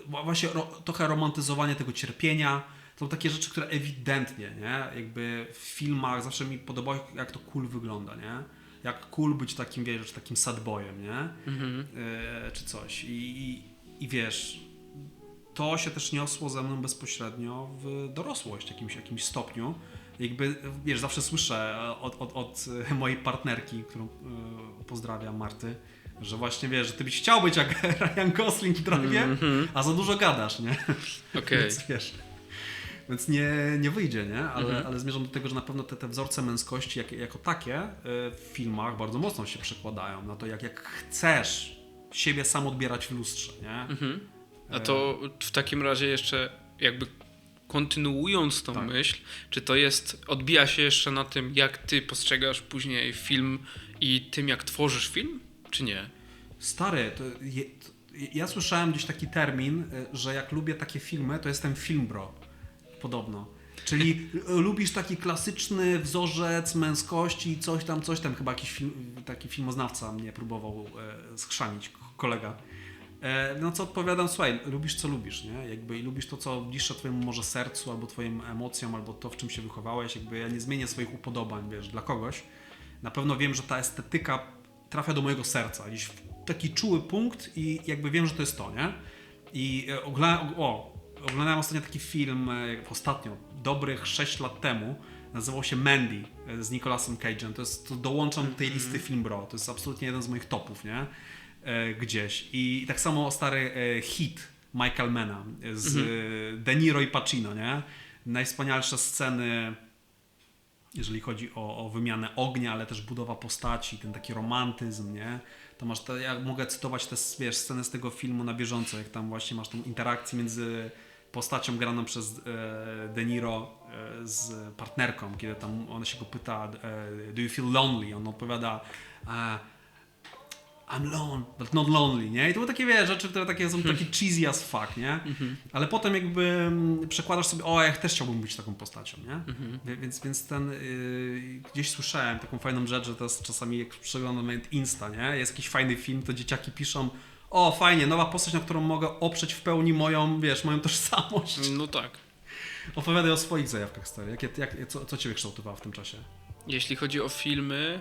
właśnie trochę romantyzowanie tego cierpienia. To są takie rzeczy, które ewidentnie, nie? Jakby w filmach zawsze mi podobało, jak to cool wygląda, nie? Jak cool być takim, wiesz, takim sad boyem, nie? Czy coś. I wiesz, to się też niosło ze mną bezpośrednio w dorosłość w jakimś stopniu. Jakby, wiesz, zawsze słyszę od mojej partnerki, którą pozdrawiam, Marty, że właśnie, wiesz, że ty byś chciał być jak Ryan Gosling w Drive'ie, a za dużo gadasz, nie? Okej. Więc, wiesz, Więc nie wyjdzie, nie? Ale zmierzam do tego, że na pewno te wzorce męskości jako takie w filmach bardzo mocno się przekładają na to, jak chcesz siebie sam odbierać w lustrze, nie? A to w takim razie jeszcze jakby kontynuując tą myśl, czy to odbija się jeszcze na tym, jak ty postrzegasz później film i tym, jak tworzysz film, czy nie? Stary, ja słyszałem gdzieś taki termin, że jak lubię takie filmy, to jestem filmbro. Podobno. Czyli lubisz taki klasyczny wzorzec męskości, coś tam. Chyba jakiś taki filmoznawca mnie próbował schrzanić, kolega. No co odpowiadam, słuchaj, lubisz co lubisz, nie? Jakby i lubisz to, co bliższe twojemu może sercu, albo twoim emocjom, albo to, w czym się wychowałeś. Jakby ja nie zmienię swoich upodobań, wiesz, dla kogoś. Na pewno wiem, że ta estetyka trafia do mojego serca, gdzieś w taki czuły punkt i jakby wiem, że to jest to, nie? I oglądałem ostatnio taki film, dobrych 6 lat temu, nazywał się Mandy z Nicolasem Cage'em. To dołączam do tej listy film bro, to jest absolutnie jeden z moich topów, nie? Gdzieś. I tak samo stary hit Michael Manna z De Niro i Pacino, nie? Najwspanialsze sceny, jeżeli chodzi o wymianę ognia, ale też budowa postaci, ten taki romantyzm, nie? To masz ja mogę cytować te, wiesz, sceny z tego filmu na bieżąco, jak tam właśnie masz tą interakcję między postacią graną przez De Niro z partnerką, kiedy tam ona się go pyta do you feel lonely? On odpowiada I'm alone, but not lonely, nie? I to były takie, wiesz, rzeczy, które takie są takie cheesy as fuck, nie? Ale potem jakby przekładasz sobie, ja też chciałbym być taką postacią, nie? Więc gdzieś słyszałem taką fajną rzecz, że teraz czasami jak przeglądam Insta, nie? Jest jakiś fajny film, to dzieciaki piszą, fajnie, nowa postać, na którą mogę oprzeć w pełni moją tożsamość. No tak. Opowiadaj o swoich zajawkach, stary. Co ciebie kształtowało w tym czasie? Jeśli chodzi o filmy,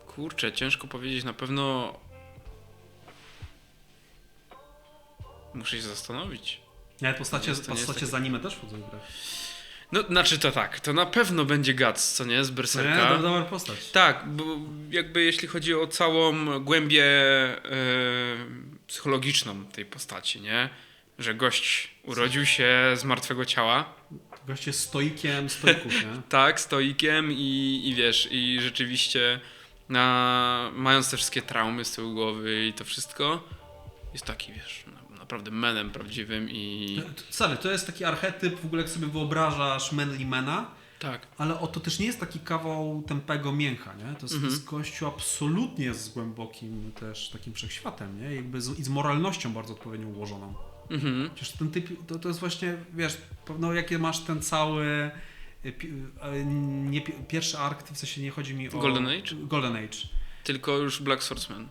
kurczę, ciężko powiedzieć, na pewno muszę się zastanowić. Nawet postacie z anime też wchodzą w grę. No, znaczy to tak, to na pewno będzie Guts, co nie, z Berserka. To dobra postać. Tak, bo jakby jeśli chodzi o całą głębię psychologiczną tej postaci, nie? Że gość urodził się z martwego ciała. Gość jest stoikiem stoików, nie? Tak, stoikiem i wiesz, i rzeczywiście mając te wszystkie traumy z tyłu głowy i to wszystko, jest taki, wiesz, naprawdę menem prawdziwym i... Stary, to jest taki archetyp, w ogóle jak sobie wyobrażasz manly mana, tak. ale to też nie jest taki kawał tępego mięcha, nie? To jest gościu absolutnie z głębokim też takim wszechświatem, nie? Jakby i z moralnością bardzo odpowiednio ułożoną. Przecież ten typ, to jest właśnie, wiesz, pewno jakie masz ten cały... Nie, pierwszy ark, w sensie nie chodzi mi o... Golden Age. Tylko już Black Swordsman.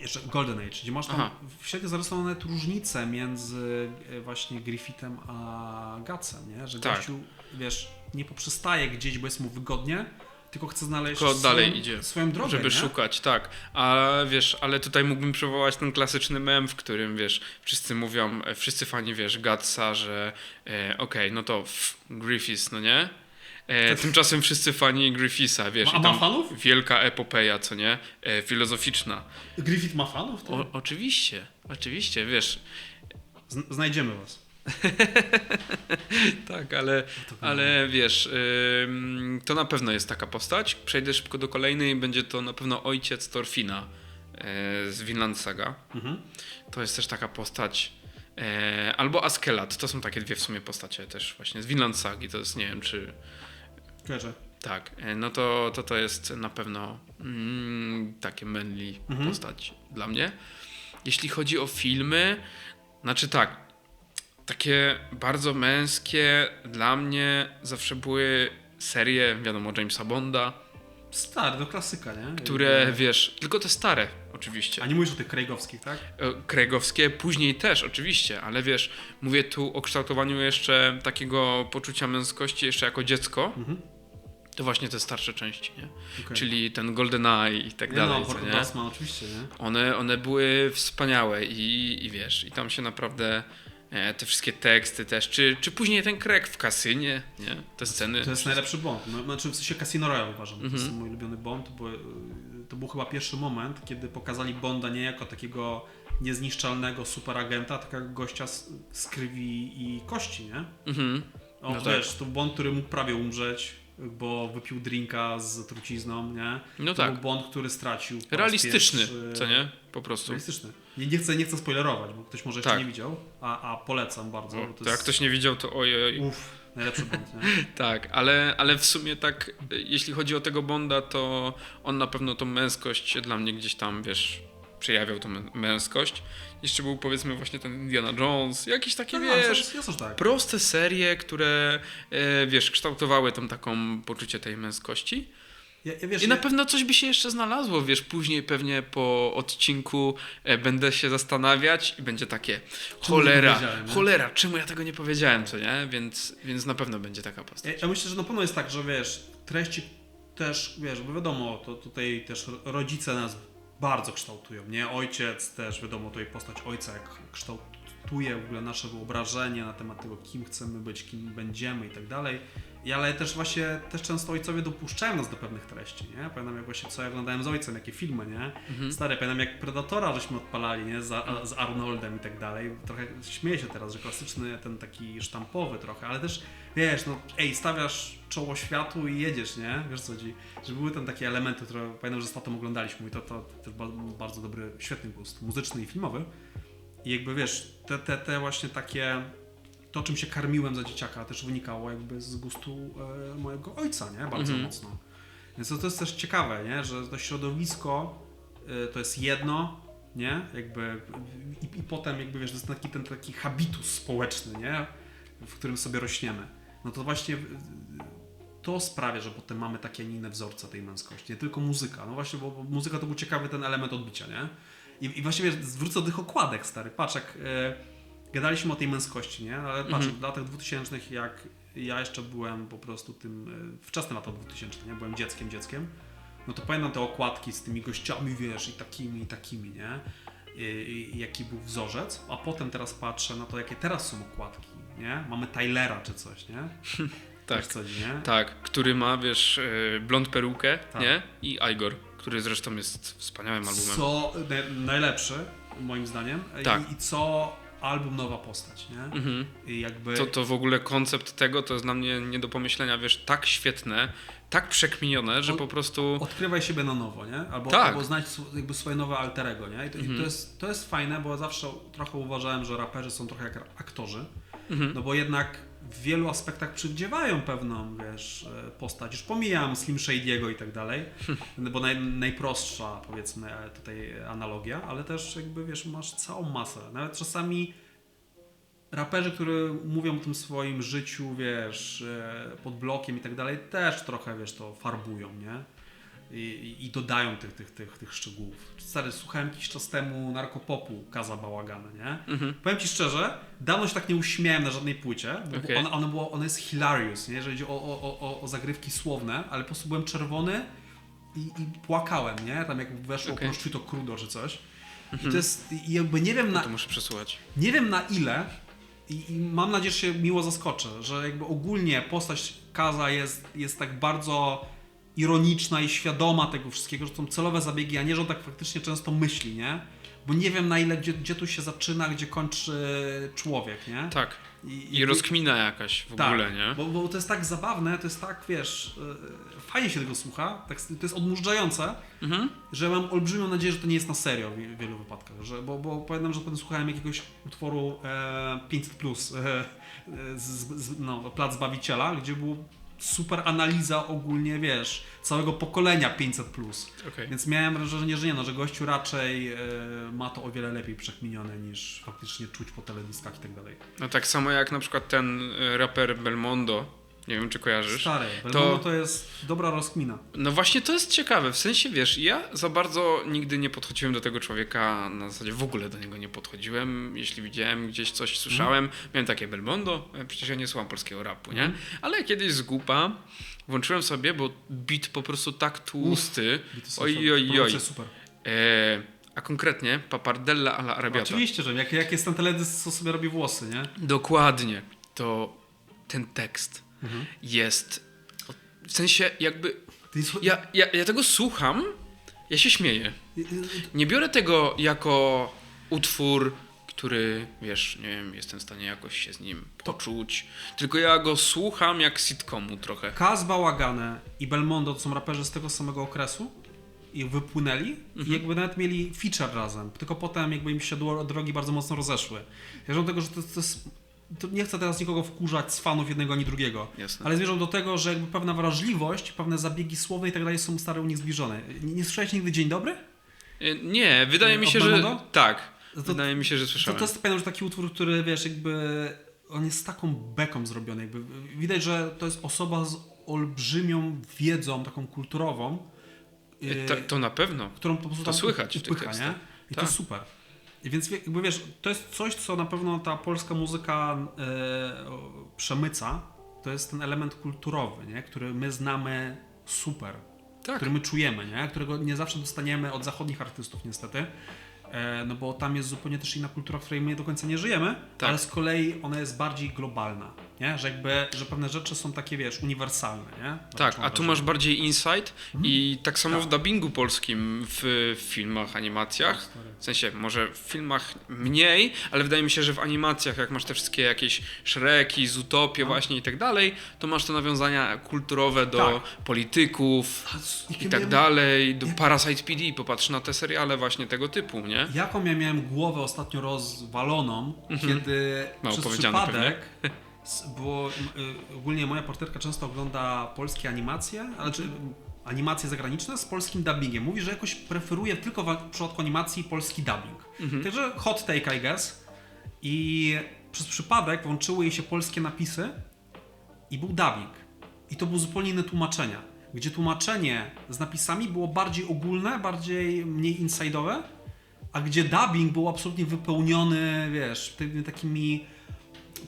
Jeszcze Golden Age, gdzie masz tam w świecie zarysowane nawet różnice między właśnie Griffithem a Gutsem, nie? Że gościu, wiesz, nie poprzestaje gdzieś, bo jest mu wygodnie, tylko chce znaleźć swoją drogę, żeby nie? szukać, tak. A wiesz, ale tutaj mógłbym przywołać ten klasyczny mem, w którym, wiesz, wszyscy fani, wiesz, Gutsa, że no to Griffiths, no nie? Tymczasem wszyscy fani Griffitha, wiesz, ma fanów? Wielka epopeja, co nie? Filozoficzna. Griffith ma fanów? Oczywiście, wiesz. Znajdziemy was. Tak, ale wiesz, to na pewno jest taka postać. Przejdę szybko do kolejnej, będzie to na pewno ojciec Thorfina z Vinland Saga. To jest też taka postać. Albo Askeladd, to są takie dwie w sumie postacie też właśnie z Vinland Sagi, to jest, nie wiem czy... Kojarzę. Tak, no to jest na pewno takie manly postać dla mnie. Jeśli chodzi o filmy, znaczy tak, takie bardzo męskie dla mnie zawsze były serie, wiadomo, Jamesa Bonda. Stare, to klasyka, nie? Które, wiesz, tylko te stare oczywiście. A nie mówisz o tych Craigowskich, tak? Craigowskie, później też oczywiście, ale wiesz, mówię tu o kształtowaniu jeszcze takiego poczucia męskości jeszcze jako dziecko. To właśnie te starsze części, nie? Okay. Czyli ten GoldenEye i tak dalej. No, Batman, oczywiście, nie? One były wspaniałe i wiesz, i tam się naprawdę te wszystkie teksty też, czy później ten Craig w kasynie, nie? Te sceny. To jest najlepszy Bond. Znaczy w sensie Casino Royale uważam. To jest mój ulubiony Bond, bo to był chyba pierwszy moment, kiedy pokazali Bonda nie jako takiego niezniszczalnego superagenta, tylko jak gościa z krwi i kości, nie? O, No wiesz, tak. to Bond, który mógł prawie umrzeć, bo wypił drinka z trucizną, nie? No To tak. był Bond, który stracił po raz Realistyczny, pierwszy... co nie? Po prostu. Realistyczny. Nie chcę spoilerować, bo ktoś może jeszcze Tak. nie widział, a polecam bardzo. O, Bo to jak ktoś nie widział, to ojej. Uff, najlepszy Bond, nie? Tak, ale w sumie tak, jeśli chodzi o tego Bonda, to on na pewno tą męskość dla mnie gdzieś tam, wiesz, przejawiał tą męskość. Jeszcze był, powiedzmy, właśnie ten Indiana Jones, jakieś takie, wiesz, Jasne, że tak. proste serie, które, wiesz, kształtowały tą taką poczucie tej męskości. Wiesz, I na pewno coś by się jeszcze znalazło, wiesz, później pewnie po odcinku będę się zastanawiać i będzie takie cholera, czemu ja tego nie powiedziałem, co nie? Więc na pewno będzie taka postać. Ja myślę, że na pewno jest tak, że wiesz, treści też, wiesz, bo wiadomo, to tutaj też rodzice nas bardzo kształtują, nie? Ojciec też, wiadomo, tutaj postać ojca, jak kształtuje w ogóle nasze wyobrażenie na temat tego, kim chcemy być, kim będziemy i tak dalej. Ale też właśnie, też często ojcowie dopuszczają nas do pewnych treści, nie? Pamiętam jak właśnie, co ja oglądałem z ojcem, jakie filmy, nie? Stary, pamiętam jak Predatora żeśmy odpalali, nie? Z Arnoldem i tak dalej. Trochę śmieję się teraz, że klasyczny, ten taki sztampowy trochę, ale też, wiesz, no stawiasz czoło światu i jedziesz, nie? Wiesz co chodzi? Że były tam takie elementy, które pamiętam, że z tatą oglądaliśmy i to też bardzo dobry, świetny gust muzyczny i filmowy. I jakby, wiesz, te właśnie takie... To, czym się karmiłem za dzieciaka, też wynikało jakby z gustu mojego ojca, nie? Bardzo mocno. Więc to jest też ciekawe, nie? Że to środowisko to jest jedno, nie? Jakby i potem jakby, wiesz, to jest ten taki habitus społeczny, nie? W którym sobie rośniemy. No to właśnie to sprawia, że potem mamy takie, a nie inne wzorce tej męskości. Nie tylko muzyka. No właśnie, bo muzyka to był ciekawy ten element odbicia, nie? I właściwie zwrócę do tych okładek, stary. Patrz, jak... Gadaliśmy o tej męskości, nie? Ale patrz, w latach 2000, jak ja jeszcze byłem po prostu tym, wczesne lata 2000, nie? Byłem dzieckiem, no to pamiętam te okładki z tymi gościami, wiesz, i takimi, nie? I jaki był wzorzec, a potem teraz patrzę na to, jakie teraz są okładki, nie? Mamy Tylera czy coś, nie? Tak, Wiesz co, nie? tak, który ma, wiesz, blond perukę, Tak. nie? I Igor, który zresztą jest wspaniałym albumem. Co najlepszy, moim zdaniem, Tak. i co album Nowa Postać, nie? I jakby... To w ogóle koncept tego to jest dla mnie nie do pomyślenia, wiesz, tak świetne, tak przekminione, że po prostu... Odkrywaj siebie na nowo, nie? Tak. Albo znajdź jakby swoje nowe alterego, nie? I to jest fajne, bo zawsze trochę uważałem, że raperzy są trochę jak aktorzy, no bo jednak w wielu aspektach przywdziewają pewną, wiesz, postać. Już pomijam Slim Shady'ego i tak dalej, bo najprostsza, powiedzmy, tutaj analogia, ale też jakby, wiesz, masz całą masę. Nawet czasami raperzy, którzy mówią o tym swoim życiu, wiesz, pod blokiem i tak dalej, też trochę, wiesz, to farbują, nie? I dodają tych szczegółów. Stary, słuchałem jakiś czas temu narkopopu Kaza Bałagana, nie? Powiem ci szczerze, dawno się tak nie uśmiałem na żadnej płycie, bo Okay. ona jest hilarious, nie? Jeżeli chodzi o zagrywki słowne, ale po prostu byłem czerwony i płakałem, nie? Tam jak weszło Okay. to Crudo czy coś. I to jest, i jakby nie wiem To muszę przesłuchać. nie wiem na ile i mam nadzieję, że się miło zaskoczę, że jakby ogólnie postać Kaza jest tak bardzo ironiczna i świadoma tego wszystkiego, że to są celowe zabiegi, a nie, że on tak faktycznie często myśli, nie? Bo nie wiem na ile, gdzie tu się zaczyna, gdzie kończy człowiek, nie? Tak. I jakby- rozkmina jakaś w ogóle, nie? Bo to jest tak zabawne, to jest tak, wiesz, fajnie się tego słucha, tak, to jest odmurzające, że mam olbrzymią nadzieję, że to nie jest na serio w wielu wypadkach, bo pamiętam, że potem słuchałem jakiegoś utworu 500+, Plac Zbawiciela, gdzie było super analiza ogólnie, wiesz, całego pokolenia 500+. Okay. Więc miałem wrażenie, że nie, no, że gościu raczej ma to o wiele lepiej przekminione niż faktycznie czuć po teledyskach i tak dalej. No tak samo jak na przykład ten raper Belmondo, nie wiem czy kojarzysz. Stary, Belmondo to jest dobra rozkmina. No właśnie to jest ciekawe, w sensie wiesz, ja za bardzo nigdy nie podchodziłem do tego człowieka, na zasadzie w ogóle do niego nie podchodziłem, jeśli widziałem gdzieś coś, słyszałem, miałem takie Belmondo, przecież ja nie słucham polskiego rapu, nie? Ale kiedyś z głupa włączyłem sobie, bo beat po prostu tak tłusty, oj. Super. A konkretnie Papardella alla Arabiata. Oczywiście, że jak jest ten teledysk, co sobie robi włosy, nie? Dokładnie, to ten tekst jest, w sensie jakby, ja tego słucham Ja się śmieję. Nie biorę tego jako utwór, który, wiesz, nie wiem, jestem w stanie jakoś się z nim poczuć, tylko ja go słucham jak sitcomu trochę. Kaz Bałagane i Belmondo to są raperzy z tego samego okresu i wypłynęli i jakby nawet mieli feature razem, tylko potem jakby im się drogi bardzo mocno rozeszły. Ja do tego, że to jest... To nie chcę teraz nikogo wkurzać z fanów jednego ani drugiego, Jasne. ale zmierzam do tego, że jakby pewna wrażliwość, pewne zabiegi słowne i tak dalej są stare u nich zbliżone. Nie słyszałeś nigdy Dzień Dobry? Nie, wydaje mi się, Od że... Belmondo? Tak, To- wydaje mi się, że To słyszałem. jest pamiętam, że taki utwór, który wiesz, jakby on jest z taką beką zrobiony, jakby widać, że to jest osoba z olbrzymią wiedzą, taką kulturową, To na pewno. którą po prostu To tam słychać w tych upycha, nie? tekstach. I to Tak. jest super. I więc jakby wiesz, to jest coś, co na pewno ta polska muzyka przemyca, to jest ten element kulturowy, nie? Który my znamy super, Tak. który my czujemy, nie? Którego nie zawsze dostaniemy od zachodnich artystów niestety. No bo tam jest zupełnie też inna kultura, w której my nie do końca nie żyjemy, Tak. ale z kolei ona jest bardziej globalna, nie? Że pewne rzeczy są takie, wiesz, uniwersalne, nie? Tak, a tu masz bardziej insight i tak samo Tak. w dubbingu polskim, w filmach, animacjach, w sensie może w filmach mniej, ale wydaje mi się, że w animacjach, jak masz te wszystkie jakieś Shreki, Zootopie właśnie i tak dalej, to masz te nawiązania kulturowe do Tak. polityków i tak dalej, do Parasite PD, popatrz na te seriale właśnie tego typu, nie? Jaką ja miałem głowę ostatnio rozwaloną, kiedy Mało przez powiedziane przypadek, bo ogólnie moja partnerka często ogląda polskie animacje, ale czy animacje zagraniczne z polskim dubbingiem. Mówi, że jakoś preferuje tylko w przypadku animacji polski dubbing. Także hot take, I guess. I przez przypadek włączyły jej się polskie napisy i był dubbing. I to było zupełnie inne tłumaczenia. Gdzie tłumaczenie z napisami było bardziej ogólne, mniej inside'owe, a gdzie dubbing był absolutnie wypełniony, wiesz, tymi takimi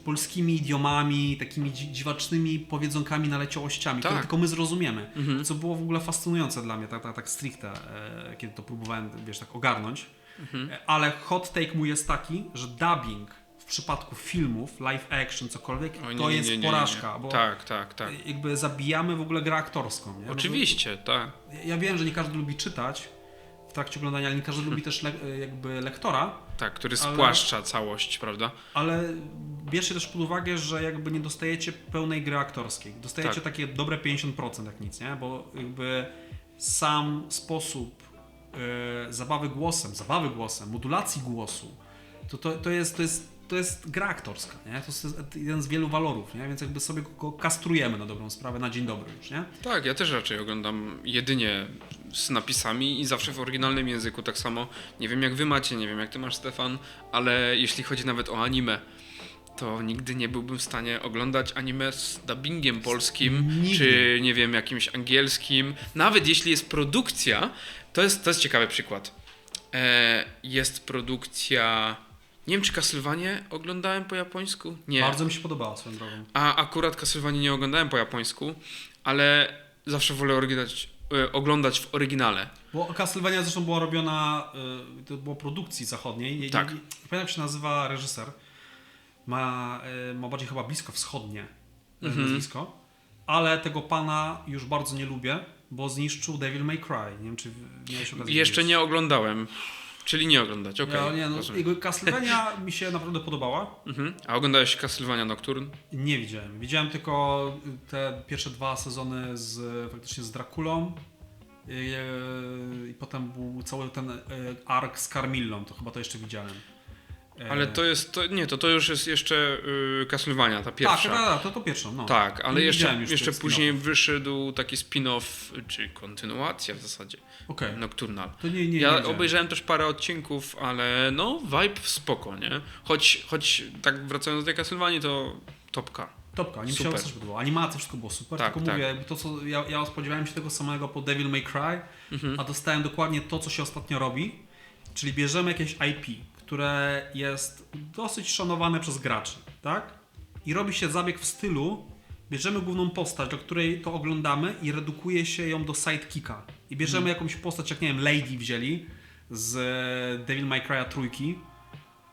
polskimi idiomami, takimi dziwacznymi powiedzonkami, naleciałościami, które Tak. tylko my zrozumiemy. Co było w ogóle fascynujące dla mnie, tak stricte, kiedy to próbowałem, wiesz, tak ogarnąć. Ale hot take mój jest taki, że dubbing w przypadku filmów, live action, cokolwiek, O, to jest porażka, bo Tak. jakby zabijamy w ogóle grę aktorską. Nie? No bo Oczywiście, tak. ja wiem, że nie każdy lubi czytać w trakcie oglądania, ale nie każdy lubi też jakby lektora, Tak, który Ale- spłaszcza całość, prawda? ale bierzcie też pod uwagę, że jakby nie dostajecie pełnej gry aktorskiej. Dostajecie Tak. takie dobre 50% jak nic, nie? Bo jakby sam sposób zabawy głosem, modulacji głosu, to jest gra aktorska, nie? To jest jeden z wielu walorów, nie? Więc jakby sobie go kastrujemy na dobrą sprawę, na dzień dobry już, nie? Tak, ja też raczej oglądam jedynie z napisami i zawsze w oryginalnym języku tak samo. Nie wiem jak wy macie, nie wiem jak ty masz, Stefan, ale jeśli chodzi nawet o anime, to nigdy nie byłbym w stanie oglądać anime z dubbingiem polskim, Nigdy. czy nie wiem, jakimś angielskim. Nawet jeśli jest produkcja, to jest ciekawy przykład. Jest produkcja... Nie wiem, czy Castlevanię oglądałem po japońsku? Nie. Bardzo mi się podobała swoją drogą. A akurat Castlevanii nie oglądałem po japońsku, ale zawsze wolę oglądać w oryginale. Bo Castlevania zresztą była robiona, to było produkcji zachodniej. Tak. Nie pamiętam jak się nazywa reżyser. Ma bardziej chyba blisko wschodnie nazwisko. Ale tego pana już bardzo nie lubię, bo zniszczył Devil May Cry. Nie wiem, czy miałeś okazję Jeszcze widzieć. nie oglądałem, czyli nie oglądać, okej. No, rozumiem. jego Castlevania mi się naprawdę podobała. A oglądałeś Castlevania Nocturne? Nie widziałem. Widziałem tylko te pierwsze 2 sezony faktycznie z Draculą. I potem był cały ten ark z Carmillą, to chyba to jeszcze widziałem. Ale to już jest jeszcze Castlevania, ta pierwsza. Tak, to pierwszą, no. Tak, ale Nie jeszcze widziałem już tych później spin-offów. wyszedł taki spin-off, czy kontynuacja w zasadzie, Okej. Nocturnal. To nie Ja widziałem. obejrzałem też parę odcinków, ale no, vibe spoko, nie? Choć tak wracając do tej Castlevanii, to topka. Topka, nie Super. musiałem też było. Animacja, wszystko było super, Tak, tylko tak. mówię, jakby to co ja spodziewałem się tego samego po Devil May Cry, a dostałem dokładnie to, co się ostatnio robi, czyli bierzemy jakieś IP, które jest dosyć szanowane przez graczy, tak? I robi się zabieg w stylu, bierzemy główną postać, do której to oglądamy i redukuje się ją do sidekicka. I bierzemy jakąś postać, jak nie wiem, Lady wzięli z Devil May Cry'a trójki,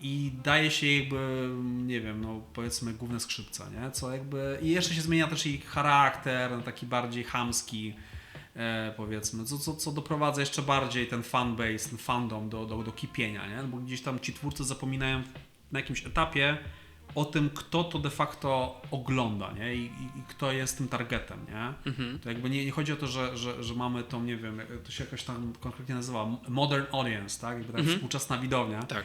i daje się jakby, nie wiem, no powiedzmy główne skrzypce, nie? Co jakby... I jeszcze się zmienia też ich charakter, na taki bardziej chamski. powiedzmy, co doprowadza jeszcze bardziej ten fanbase, ten fandom do kipienia, nie? Bo gdzieś tam ci twórcy zapominają na jakimś etapie o tym, kto to de facto ogląda, nie? I kto jest tym targetem, nie? To jakby nie chodzi o to, że mamy tą, nie wiem, to się jakoś tam konkretnie nazywa modern audience, tak? Jakby ta współczesna widownia. Tak.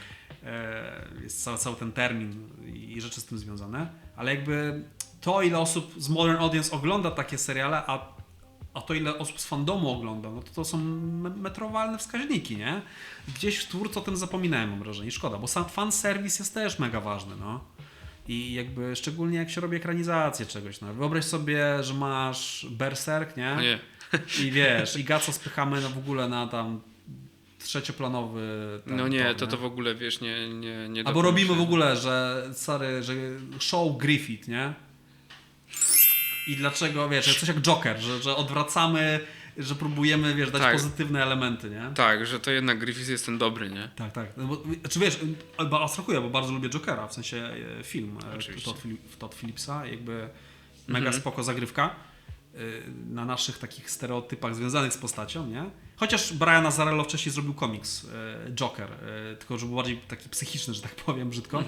Jest cały ten termin i rzeczy z tym związane, ale jakby to, ile osób z modern audience ogląda takie seriale, a to, ile osób z fandomu ogląda, no to są metrowalne wskaźniki, nie? Gdzieś twórcy o tym zapominają, mam wrażenie. Szkoda, bo sam fanserwis jest też mega ważny, no. I jakby szczególnie jak się robi ekranizację czegoś, no. Wyobraź sobie, że masz Berserk, nie? No nie. I wiesz, i Gaco spychamy w ogóle na tam trzecioplanowy... No nie, to w ogóle, wiesz, nie Albo robimy w ogóle, że show Griffith, nie? I dlaczego, wiesz, coś jak Joker, że odwracamy, że próbujemy, wiesz, dać pozytywne elementy, nie? Tak, że to jednak Griffith jest ten dobry, nie? Tak. No bo, czy wiesz, abstrahuję, bo bardzo lubię Jokera, w sensie film Todd Phillipsa, jakby mega spoko zagrywka na naszych takich stereotypach związanych z postacią, nie? Chociaż Brian Azzarello wcześniej zrobił komiks Joker, tylko że był bardziej taki psychiczny, że tak powiem brzydko.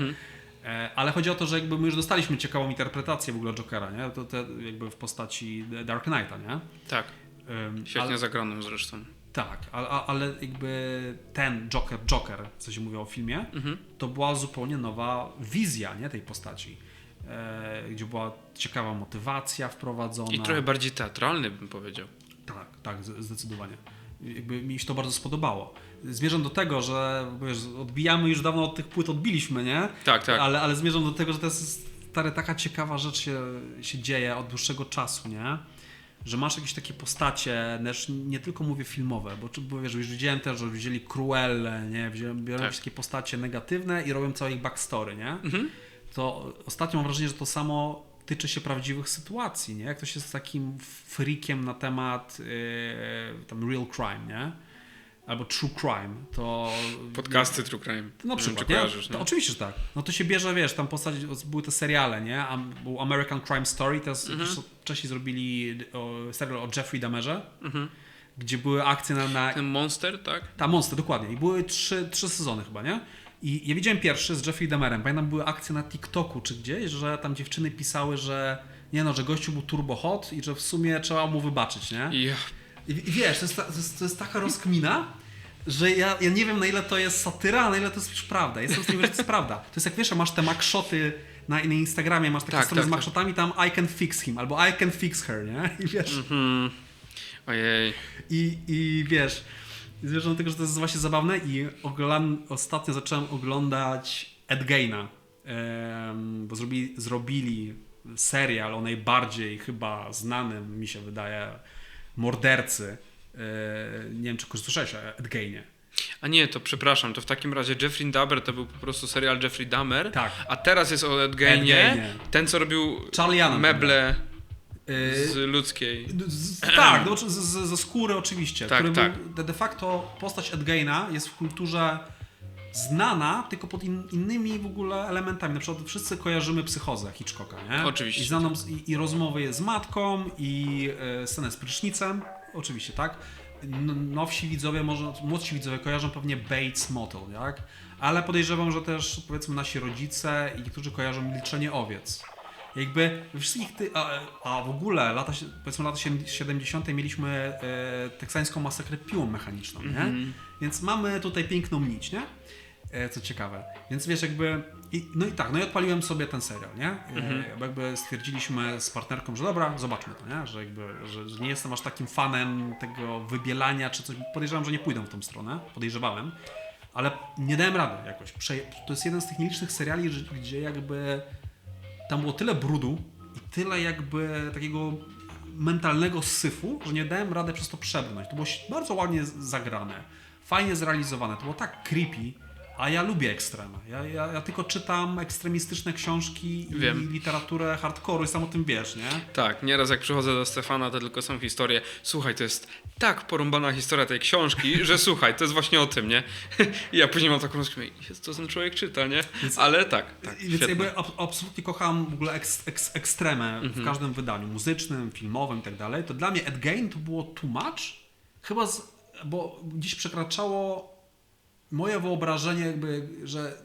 Ale chodzi o to, że jakby my już dostaliśmy ciekawą interpretację w ogóle Jokera, nie? To jakby w postaci Dark Knighta, nie? Tak. Świetnie zagraną zresztą. Tak, ale jakby ten Joker, co się mówi o filmie, to była zupełnie nowa wizja, nie, tej postaci. Gdzie była ciekawa motywacja wprowadzona. I trochę bardziej teatralny, bym powiedział. Tak, zdecydowanie. Jakby mi się to bardzo spodobało. Zmierzam do tego, że wiesz, odbijamy już dawno od tych płyt, odbiliśmy, nie? Tak. Ale zmierzam do tego, że to jest taka ciekawa rzecz się dzieje od dłuższego czasu, nie? Że masz jakieś takie postacie, nie tylko mówię filmowe, bo wiesz, już widziałem też, że wzięli Cruellę, nie? Biorą jakieś takie postacie negatywne i robią całe ich backstory, nie? To ostatnio mam wrażenie, że to samo tyczy się prawdziwych sytuacji, nie? Jak ktoś jest takim freakiem na temat tam real crime, nie? Albo true crime, to... Podcasty true crime. No przykład, nie? To oczywiście, że tak. No to się bierze, wiesz, tam były te seriale, nie? Był American Crime Story, teraz wcześniej zrobili serial o Jeffrey Dahmerze, gdzie były akcje na... Ten Monster, tak? Monster, dokładnie. I były trzy sezony chyba, nie? I ja widziałem pierwszy z Jeffrey Dahmerem. Pamiętam, były akcje na TikToku czy gdzieś, że tam dziewczyny pisały, że nie no, że gościu był turbo hot i że w sumie trzeba mu wybaczyć, nie? I wiesz, to jest taka rozkmina, że ja nie wiem, na ile to jest satyra, a na ile to jest już prawda. Jestem z tym, że to jest prawda. To jest jak, wiesz, masz te makshoty na Instagramie, masz takie strony z makshotami, tam I can fix him, albo I can fix her, nie? I wiesz... Ojej. I wiesz... Zmierzam do tego, że to jest właśnie zabawne i ostatnio zacząłem oglądać Ed Geina, bo zrobili serial o najbardziej chyba znanym, mi się wydaje, mordercy. Nie wiem, czy słyszałeś o Ed Geinie. A nie, to przepraszam, to w takim razie Jeffrey Dahmer to był po prostu serial Jeffrey Dahmer, tak. A teraz jest o Ed Geinie, ten co robił meble z ludzkiej. Tak, no, ze skóry oczywiście. Tak. Był, de facto postać Ed Geina jest w kulturze znana, tylko pod innymi w ogóle elementami. Na przykład wszyscy kojarzymy Psychozę Hitchcocka, nie? Oczywiście. I znaną i rozmowy z matką, i scenę z prysznicem, oczywiście, tak? Nowsi widzowie, młodsi widzowie kojarzą pewnie Bates Motel, tak? Ale podejrzewam, że też powiedzmy nasi rodzice i niektórzy kojarzą Milczenie owiec. Jakby we wszystkich a w ogóle powiedzmy lata 70. mieliśmy teksańską masakrę piłą mechaniczną, nie? Więc mamy tutaj piękną nić, nie? Co ciekawe. Więc wiesz, jakby... No i odpaliłem sobie ten serial, nie? Jakby stwierdziliśmy z partnerką, że dobra, zobaczmy to, nie? Że nie jestem aż takim fanem tego wybielania czy coś. Podejrzewam, że nie pójdę w tą stronę. Podejrzewałem. Ale nie dałem rady jakoś. To jest jeden z tych nielicznych seriali, gdzie jakby... Tam było tyle brudu i tyle jakby takiego mentalnego syfu, że nie dałem rady przez to przebrnąć. To było bardzo ładnie zagrane, fajnie zrealizowane, to było tak creepy, A ja lubię ekstremy. Ja tylko czytam ekstremistyczne książki Wiem. i literaturę hardcore'u i sam o tym wiesz, nie? Tak, nieraz jak przychodzę do Stefana, to tylko są historie. Słuchaj, to jest tak porąbana historia tej książki, że słuchaj, to jest właśnie o tym, nie? I ja później mam taką rozkminę, co ten człowiek czyta, nie? Ale tak, Więc świetne. jakby absolutnie kocham w ogóle ekstremę w każdym wydaniu, muzycznym, filmowym i tak dalej. To dla mnie Ed Gein to było too much, chyba, bo dziś przekraczało moje wyobrażenie jakby, że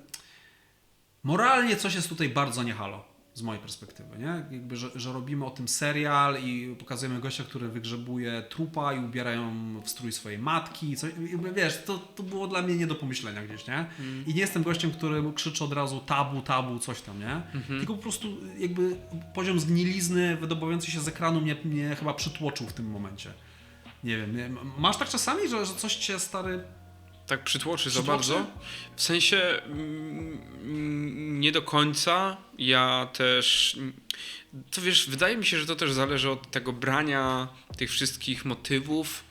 moralnie coś jest tutaj bardzo nie halo, z mojej perspektywy, nie? Jakby, że robimy o tym serial i pokazujemy gościa, który wygrzebuje trupa i ubierają w strój swojej matki. Jakby, wiesz, to było dla mnie nie do pomyślenia gdzieś, nie? I nie jestem gościem, który krzyczy od razu tabu, coś tam, nie? Tylko po prostu jakby poziom zgnilizny wydobywający się z ekranu mnie chyba przytłoczył w tym momencie. Nie wiem, masz tak czasami, że coś cię, stary... Tak przytłoczy za Przytłoczy? bardzo? W sensie nie do końca. Ja też... To wiesz, wydaje mi się, że to też zależy od tego brania tych wszystkich motywów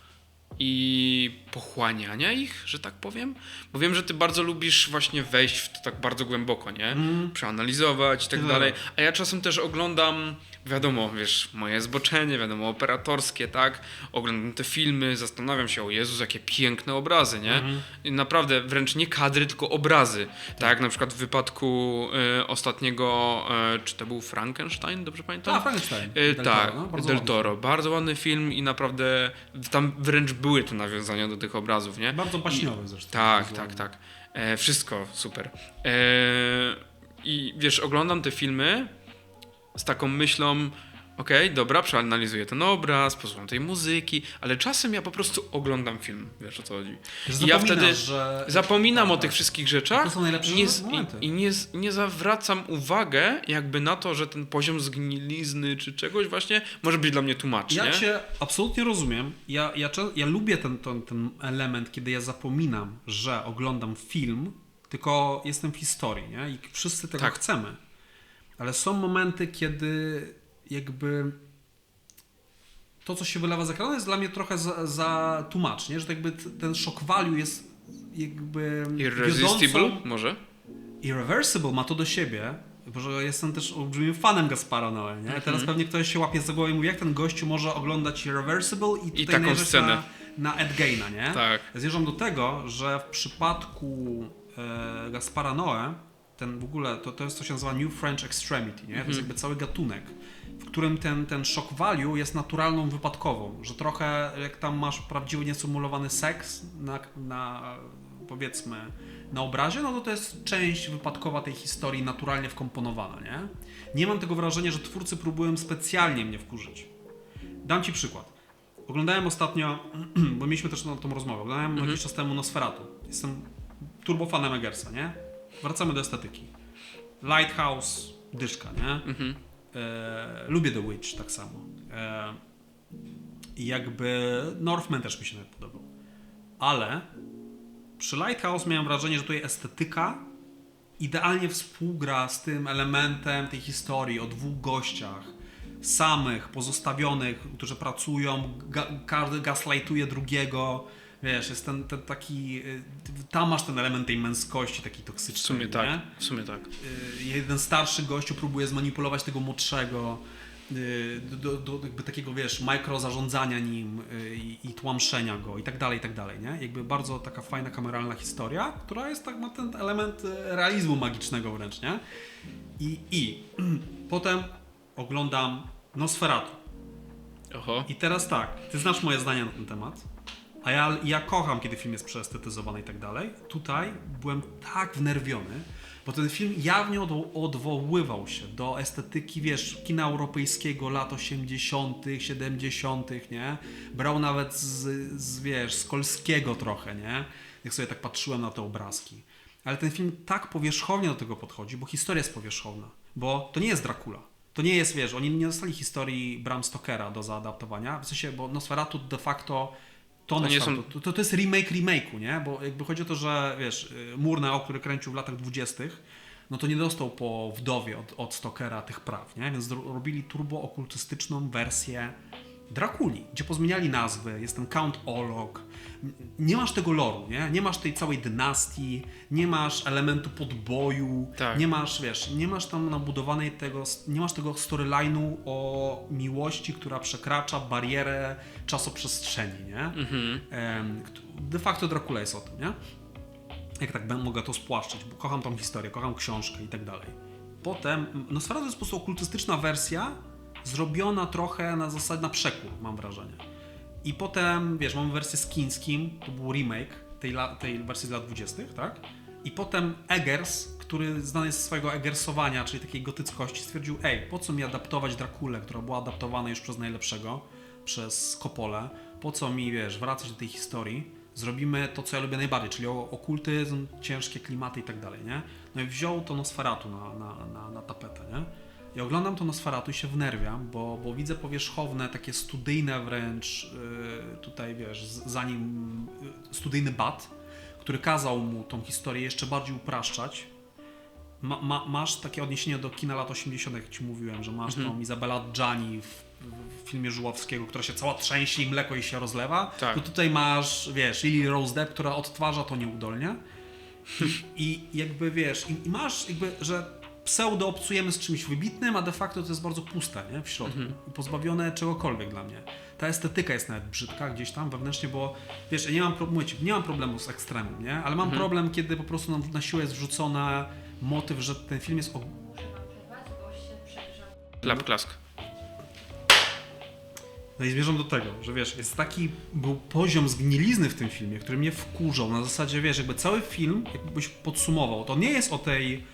i pochłaniania ich, że tak powiem. Bo wiem, że ty bardzo lubisz właśnie wejść w to tak bardzo głęboko, nie? Przeanalizować i tak dalej. A ja czasem też oglądam, wiadomo, wiesz, moje zboczenie, wiadomo, operatorskie, tak? Oglądam te filmy, zastanawiam się, o Jezus, jakie piękne obrazy, nie? I naprawdę wręcz nie kadry, tylko obrazy. Tak jak na przykład w wypadku ostatniego, czy to był Frankenstein, dobrze pamiętam? A, Frankenstein. Tak, no, bardzo Del ładny. Toro. Bardzo ładny film i naprawdę tam wręcz były te nawiązania do tych obrazów, nie? Bardzo baśniowy zresztą. Tak, wizualnie. tak. Wszystko super. I wiesz, oglądam te filmy z taką myślą, okej, dobra, przeanalizuję ten obraz, posłucham tej muzyki, ale czasem ja po prostu oglądam film, wiesz o co chodzi. Że I ja zapominasz, wtedy że... zapominam o Tak, tych tak. wszystkich rzeczach To są najlepsze momenty. i nie zawracam uwagę jakby na to, że ten poziom zgnilizny czy czegoś właśnie może być dla mnie tłumacz, Ja nie? cię absolutnie rozumiem. Ja lubię ten element, kiedy ja zapominam, że oglądam film, tylko jestem w historii, nie? I wszyscy tego Tak. chcemy. Ale są momenty, kiedy jakby to, co się wylewa z ekranu, jest dla mnie trochę za tłumacz, nie? Że to jakby ten shock value jest jakby Irresistible wiodącą... może? Irreversible ma to do siebie, bo że jestem też olbrzymim fanem Gaspara Noé, nie? Teraz pewnie ktoś się łapie za głowę i mówi, jak ten gościu może oglądać Irreversible i tutaj taką najeżdżać scenę. na Ed Geina, nie? Tak. Zmierzam do tego, że w przypadku Gaspara Noé ten w ogóle, to jest, co się nazywa New French Extremity, nie? To jest jakby cały gatunek, w którym ten shock value jest naturalną wypadkową, że trochę jak tam masz prawdziwy, niesymulowany seks na powiedzmy na obrazie, no to jest część wypadkowa tej historii naturalnie wkomponowana, nie? Nie mam tego wrażenia, że twórcy próbują specjalnie mnie wkurzyć. Dam ci przykład. Oglądałem ostatnio, bo mieliśmy też na tą rozmowę, oglądałem jakiś czas temu Nosferatu. Jestem turbofanem Eggersa, nie? Wracamy do estetyki. Lighthouse, dyszka, nie? Lubię The Witch tak samo. I jakby Northman też mi się nawet podobał. Ale przy Lighthouse miałem wrażenie, że tutaj estetyka idealnie współgra z tym elementem tej historii o dwóch gościach samych, pozostawionych, którzy pracują, każdy gaslightuje drugiego. Wiesz, jest ten taki... Tam masz ten element tej męskości, takiej toksycznej. W sumie nie? tak, w sumie tak. Jeden starszy gościu próbuje zmanipulować tego młodszego do jakby takiego, wiesz, mikrozarządzania nim i tłamszenia go i tak dalej, nie? Jakby bardzo taka fajna, kameralna historia, która jest tak, ma ten element realizmu magicznego wręcz, nie? I potem oglądam Nosferatu. Oho. I teraz tak, ty znasz moje zdanie na ten temat, a ja kocham, kiedy film jest przeestetyzowany i tak dalej. Tutaj byłem tak wnerwiony, bo ten film jawnie odwoływał się do estetyki, wiesz, kina europejskiego lat 80., 70., nie? Brał nawet wiesz, z Kolskiego trochę, nie? Jak sobie tak patrzyłem na te obrazki. Ale ten film tak powierzchownie do tego podchodzi, bo historia jest powierzchowna. Bo to nie jest Dracula. To nie jest, wiesz, oni nie dostali historii Bram Stokera do zaadaptowania. W sensie, bo Nosferatu de facto to jest remake remake'u, nie? Bo jakby chodzi o to, że wiesz, Murnau, który kręcił w latach 20., no to nie dostał po Wdowie od Stokera tych praw, nie? Więc robili turbo-okultystyczną wersję Drakuli, gdzie pozmieniali nazwy, jest ten Count Olok. Nie masz tego loru, nie masz tej całej dynastii, nie masz elementu podboju, Tak. nie masz, wiesz, nie masz tam nabudowanej tego, nie masz tego storyline'u o miłości, która przekracza barierę czasoprzestrzeni, nie? De facto Dracula jest o tym, nie? Jak tak mogę to spłaszczyć, bo kocham tą historię, kocham książkę i tak dalej. Potem, Nosferatu to jest po prostu okultystyczna wersja, zrobiona trochę na zasadzie, na przekór, mam wrażenie. I potem, wiesz, mamy wersję z Kinskим, to był remake tej wersji z lat 20., tak? I potem Eggers, który znany jest z swojego Eggersowania, czyli takiej gotyckości, stwierdził, po co mi adaptować Drakulę, która była adaptowana już przez najlepszego, przez Coppolę, po co mi, wiesz, wracać do tej historii, zrobimy to, co ja lubię najbardziej, czyli okultyzm, ciężkie klimaty i tak dalej, nie? No i wziął to Nosferatu na tapetę, nie? I oglądam to Nosferatu i się wnerwiam, bo widzę powierzchowne, takie studyjne wręcz, tutaj wiesz, studyjny Bat, który kazał mu tą historię jeszcze bardziej upraszczać. Masz takie odniesienie do kina lat 80., jak ci mówiłem, że masz tą Izabella Adjani w filmie Żuławskiego, która się cała trzęsie i mleko jej się rozlewa. Tak. To tutaj masz, wiesz, Lily Rose Depp, która odtwarza to nieudolnie. I jakby, wiesz, i masz jakby, że pseudo obcujemy z czymś wybitnym, a de facto to jest bardzo puste, nie? W środku. I pozbawione czegokolwiek dla mnie. Ta estetyka jest nawet brzydka gdzieś tam wewnętrznie, bo wiesz, ja nie mam problemu z ekstremem, nie? Ale mam problem, kiedy po prostu na siłę jest wrzucona motyw, że ten film jest Muszę wam przerwać, bo się przegrzał. Klap, klask. No i zmierzam do tego, że wiesz, był poziom zgnilizny w tym filmie, który mnie wkurzał. Na zasadzie, wiesz, jakby cały film, jakbyś podsumował, to nie jest o tej,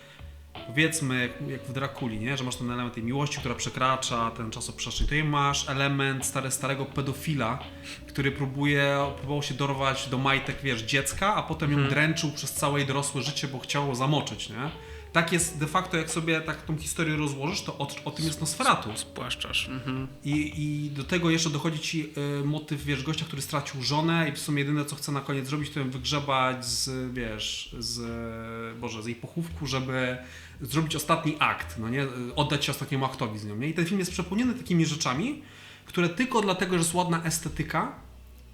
powiedzmy, jak w Drakuli, nie? Że masz ten element tej miłości, która przekracza ten czasoprzestrzeń. Tutaj masz element starego pedofila, który próbował się dorwać do majtek, wiesz, dziecka, a potem ją dręczył przez całe jej dorosłe życie, bo chciał zamoczyć, nie? Tak jest de facto, jak sobie tak tą historię rozłożysz, to o tym jest Nosferatu. Spłaszczasz. I do tego jeszcze dochodzi ci motyw, wiesz, gościa, który stracił żonę i w sumie jedyne, co chce na koniec zrobić, to ją wygrzebać z jej pochówku, żeby zrobić ostatni akt, no nie? Oddać się ostatniemu aktowi z nią, nie? I ten film jest przepełniony takimi rzeczami, które tylko dlatego, że jest ładna estetyka,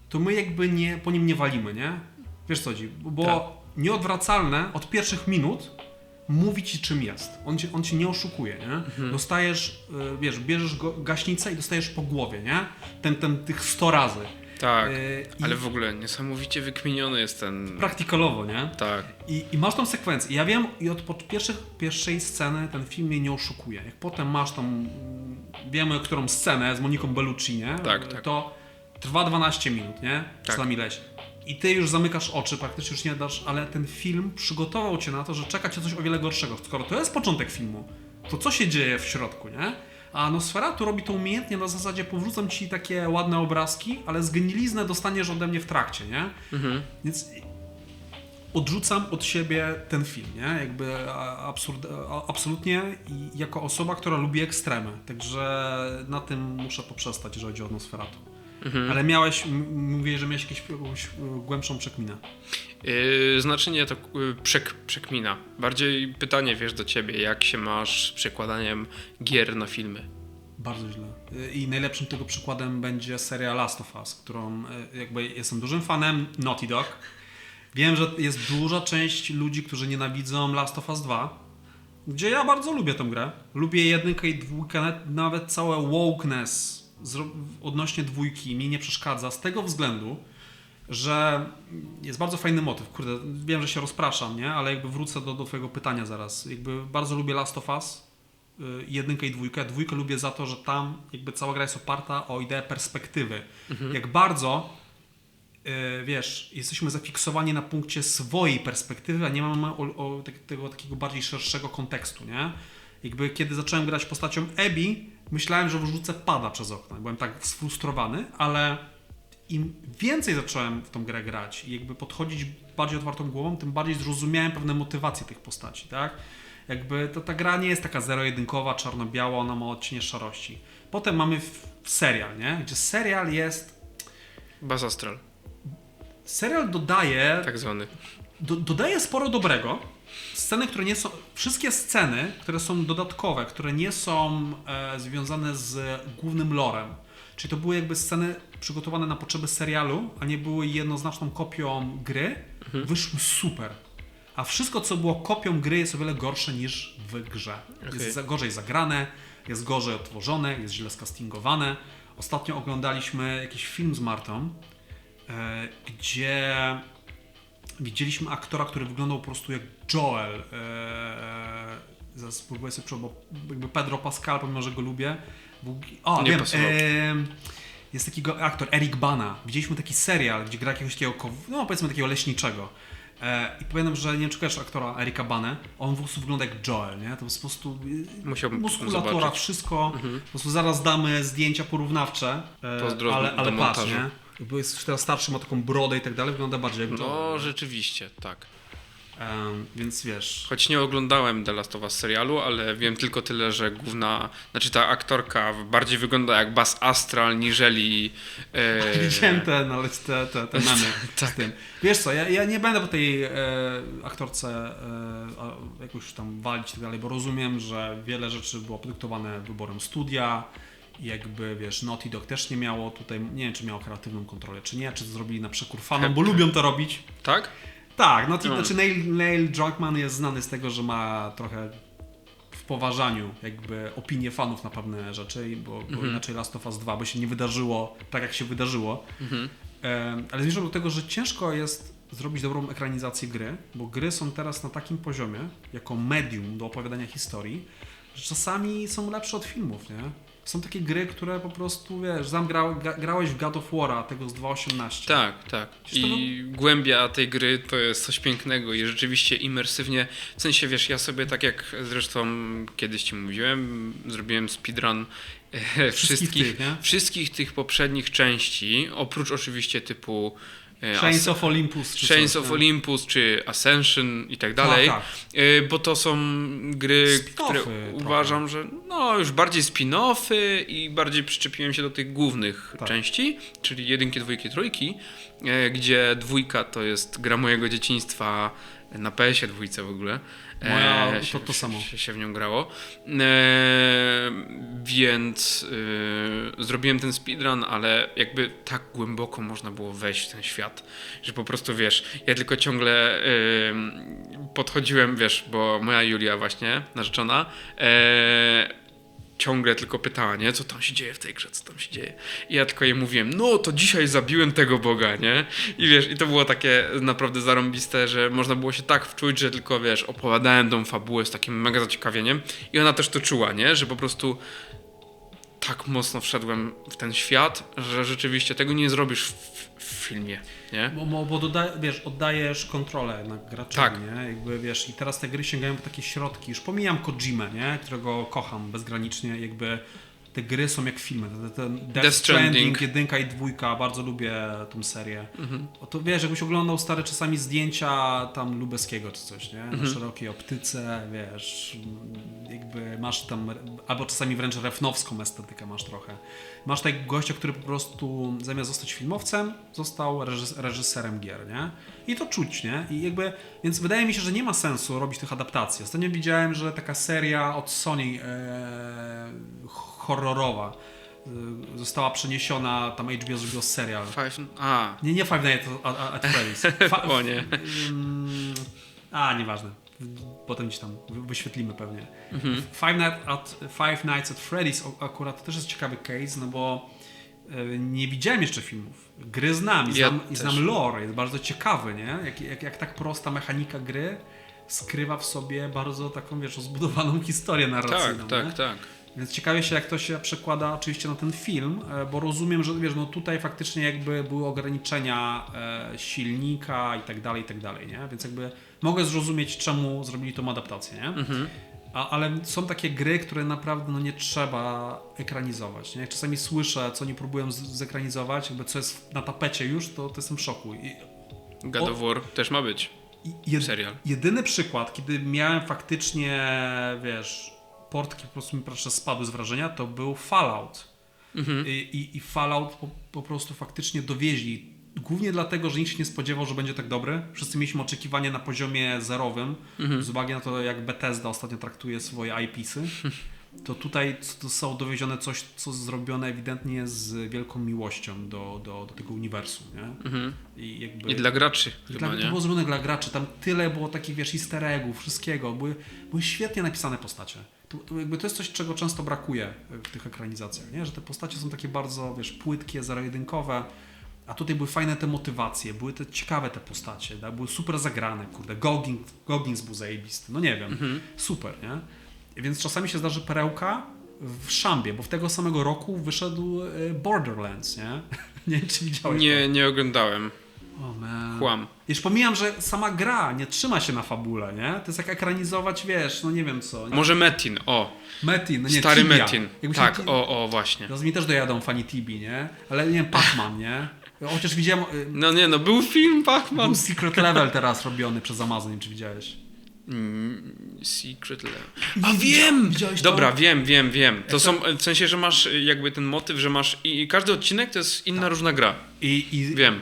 to my jakby po nim nie walimy, nie? Wiesz co chodzi? Bo Tak. nieodwracalne od pierwszych minut mówi ci, czym jest. On cię nie oszukuje, nie? Dostajesz, wiesz, bierzesz gaśnicę i dostajesz po głowie, nie? Tych 100 razy. Tak, I ale w ogóle niesamowicie wykminiony jest ten... praktykalowo, nie? Tak. I masz tą sekwencję. I ja wiem, i od pierwszej sceny ten film mnie nie oszukuje. Jak potem masz tą, wiemy, którą scenę z Moniką Bellucci, nie? Tak. To trwa 12 minut, nie? Czy Tak. tam ileś. I ty już zamykasz oczy, praktycznie już nie dasz, ale ten film przygotował cię na to, że czeka cię coś o wiele gorszego. Skoro to jest początek filmu, to co się dzieje w środku, nie? A Nosferatu robi to umiejętnie na zasadzie powrzucam ci takie ładne obrazki, ale zgniliznę dostaniesz ode mnie w trakcie, nie? Więc odrzucam od siebie ten film, nie? Jakby absolutnie i jako osoba, która lubi ekstremy. Także na tym muszę poprzestać, jeżeli chodzi o Nosferatu. Ale mówiłeś, że miałeś jakąś głębszą przekminę. Znaczenie to przekmina. Bardziej pytanie, wiesz, do ciebie, jak się masz z przekładaniem gier na filmy? Bardzo źle. I najlepszym tego przykładem będzie seria Last of Us, którą jakby jestem dużym fanem Naughty Dog. Wiem, że jest duża część ludzi, którzy nienawidzą Last of Us 2, gdzie ja bardzo lubię tę grę. Lubię 1 i 2, nawet całe wokeness odnośnie 2 mi nie przeszkadza z tego względu, że jest bardzo fajny motyw. Kurde, wiem, że się rozpraszam, nie? Ale jakby wrócę do twojego pytania zaraz. Jakby bardzo lubię Last of Us, 1 i 2. 2 lubię za to, że tam jakby cała gra jest oparta o ideę perspektywy. Jak bardzo, wiesz, jesteśmy zafiksowani na punkcie swojej perspektywy, a nie mamy tego takiego bardziej szerszego kontekstu, nie? Jakby kiedy zacząłem grać postacią Abby, myślałem, że wyrzucę pada przez okno. Byłem tak sfrustrowany, ale im więcej zacząłem w tą grę grać i jakby podchodzić bardziej otwartą głową, tym bardziej zrozumiałem pewne motywacje tych postaci, tak? Jakby ta gra nie jest taka zero-jedynkowa, czarno-biała, ona ma odcienie szarości. Potem mamy serial, nie? Gdzie serial jest... Bas Astral, Serial dodaje... tak zwany. Dodaje sporo dobrego, sceny, które nie są... Wszystkie sceny, które są dodatkowe, które nie są związane z głównym lorem, czyli to były jakby sceny przygotowane na potrzeby serialu, a nie były jednoznaczną kopią gry, wyszły super. A wszystko, co było kopią gry, jest o wiele gorsze niż w grze. Jest gorzej zagrane, jest gorzej odtworzone, jest źle skastingowane. Ostatnio oglądaliśmy jakiś film z Martą, gdzie widzieliśmy aktora, który wyglądał po prostu jak Joel. Zaraz spróbuję sobie bo jakby Pedro Pascal, pomimo że go lubię. Nie wiem. pasował. Jest taki aktor, Eric Bana. Widzieliśmy taki serial, gdzie gra jakiegoś takiego, no powiedzmy takiego leśniczego. I pamiętam, że nie wiem, czy kojarzysz aktora Erika Banę, on po prostu wygląda jak Joel, nie? To jest po prostu Musiałbym muskulatura, zobaczyć. wszystko. Po prostu zaraz damy zdjęcia porównawcze, Pozdro ale do patrz, montażu. nie? Jakby jest teraz starszy, ma taką brodę i tak dalej, wygląda bardziej jak Joel. No, rzeczywiście, tak. Więc wiesz... Choć nie oglądałem The Last of Us serialu, ale wiem tylko tyle, że ta aktorka bardziej wygląda jak Buzz Astral niżeli... Widziałem te memy Tak. z tym. Wiesz co, ja nie będę po tej aktorce jakoś tam walić i tak dalej, bo rozumiem, że wiele rzeczy było podyktowane wyborem studia i jakby, wiesz, Naughty Dog też nie miało tutaj, nie wiem, czy miało kreatywną kontrolę, czy nie, czy to zrobili na przekór fanom, bo lubią to robić. Tak? Tak, znaczy Neil Druckmann jest znany z tego, że ma trochę w poważaniu jakby opinię fanów na pewne rzeczy, bo inaczej Last of Us 2 by się nie wydarzyło tak, jak się wydarzyło. Ale zmierzam do tego, że ciężko jest zrobić dobrą ekranizację gry, bo gry są teraz na takim poziomie, jako medium do opowiadania historii, że czasami są lepsze od filmów, nie? Są takie gry, które po prostu, wiesz, grałeś w God of War'a, tego z 2.18. Tak. I głębia tej gry to jest coś pięknego i rzeczywiście imersywnie, w sensie, wiesz, ja sobie tak jak zresztą kiedyś ci mówiłem, zrobiłem speedrun wszystkich tych poprzednich części, oprócz oczywiście typu Chains of Olympus. Olympus, czy Ascension i tak dalej, tak. Bo to są gry, które uważam, że już bardziej spin-offy i bardziej przyczepiłem się do tych głównych części, czyli 1, 2, 3, gdzie 2 to jest gra mojego dzieciństwa na PS-ie 2 w ogóle. To samo. Się w nią grało. Więc zrobiłem ten speedrun, ale jakby tak głęboko można było wejść w ten świat, że po prostu, wiesz, ja tylko ciągle podchodziłem, wiesz, bo moja Julia właśnie, narzeczona, ciągle tylko pytała, nie? Co tam się dzieje w tej grze, co tam się dzieje. I ja tylko jej mówiłem, no to dzisiaj zabiłem tego Boga, nie? I wiesz, i to było takie naprawdę zarąbiste, że można było się tak wczuć, że tylko, wiesz, opowiadałem tą fabułę z takim mega zaciekawieniem i ona też to czuła, nie? Że po prostu tak mocno wszedłem w ten świat, że rzeczywiście tego nie zrobisz w filmie, nie? Bo oddajesz kontrolę na graczowi, Tak. nie? Jakby, wiesz, i teraz te gry sięgają po takie środki. Już pomijam Kojimę, nie? Którego kocham bezgranicznie, jakby te gry są jak filmy. Death Stranding 1 i 2, bardzo lubię tą serię. To wiesz, jakbyś oglądał stare czasami zdjęcia tam Lubeskiego czy coś, nie? Na szerokiej optyce, wiesz, jakby masz tam, albo czasami wręcz refnowską estetykę masz trochę. Masz takiego gościa, który po prostu zamiast zostać filmowcem, został reżyserem gier, nie? I to czuć, nie? I jakby, więc wydaje mi się, że nie ma sensu robić tych adaptacji. Ostatnio widziałem, że taka seria od Sony horrorowa została przeniesiona, tam HBO zrobiło serial. Nie Five Nights at Freddy's. O nie. Nieważne. Potem gdzieś tam wyświetlimy pewnie. Five Nights at Freddy's akurat to też jest ciekawy case, no bo nie widziałem jeszcze filmów. Gry znam i znam lore, jest bardzo ciekawy, nie? Jak tak prosta mechanika gry skrywa w sobie bardzo taką, wiesz, rozbudowaną historię narracyjną. Tak. Więc ciekawie się, jak to się przekłada oczywiście na ten film, bo rozumiem, że wiesz, no tutaj faktycznie jakby były ograniczenia silnika i tak dalej, nie? Więc jakby mogę zrozumieć, czemu zrobili tą adaptację, nie? Ale są takie gry, które naprawdę nie trzeba ekranizować, nie? Jak czasami słyszę, co oni próbują zekranizować, jakby co jest na tapecie już, to jestem w szoku. God of War też ma być serial. Jedyny przykład, kiedy miałem faktycznie, wiesz, portki po prostu mi proszę spadły z wrażenia, to był Fallout. I Fallout po prostu faktycznie dowieźli Głównie dlatego, że nikt się nie spodziewał, że będzie tak dobry. Wszyscy mieliśmy oczekiwania na poziomie zerowym, z uwagi na to, jak Bethesda ostatnio traktuje swoje IP-sy. To tutaj zostało dowiezione coś, co zrobione ewidentnie z wielką miłością do tego uniwersum, nie? I, jakby, I dla graczy chyba, to nie? było zrobione dla graczy, tam tyle było takich, wiesz, easter eggów, wszystkiego, były świetnie napisane postacie. To jest coś, czego często brakuje w tych ekranizacjach, nie? Że te postacie są takie bardzo, wiesz, płytkie, zero-jedynkowe, a tutaj były fajne te motywacje, były te ciekawe te postacie, tak? Były super zagrane, kurde, Goggins był zajebisty, no nie wiem, super, nie? Więc czasami się zdarzy perełka w szambie, bo w tego samego roku wyszedł Borderlands, nie? Nie wiem, czy widziałeś to. Nie oglądałem. O man. Kłam. Już pomijam, że sama gra nie trzyma się na fabule, nie? To jest jak ekranizować, wiesz, no nie wiem co. Nie? Może Metin, Metin, no nie, stary Tibia. Metin. Jakby Tak, się, właśnie. mi też dojadą fani Tibi, nie? Ale nie wiem, Pac-Man, nie? Chociaż widziałem, No był film Pac-Man. był Secret Level teraz robiony przez Amazon, nie wiem, czy widziałeś. Secret Level. A wiem! Widziałeś to? Dobra, wiem. To są, w sensie, że masz jakby ten motyw, że masz i każdy odcinek to jest inna różna gra. I Wiem.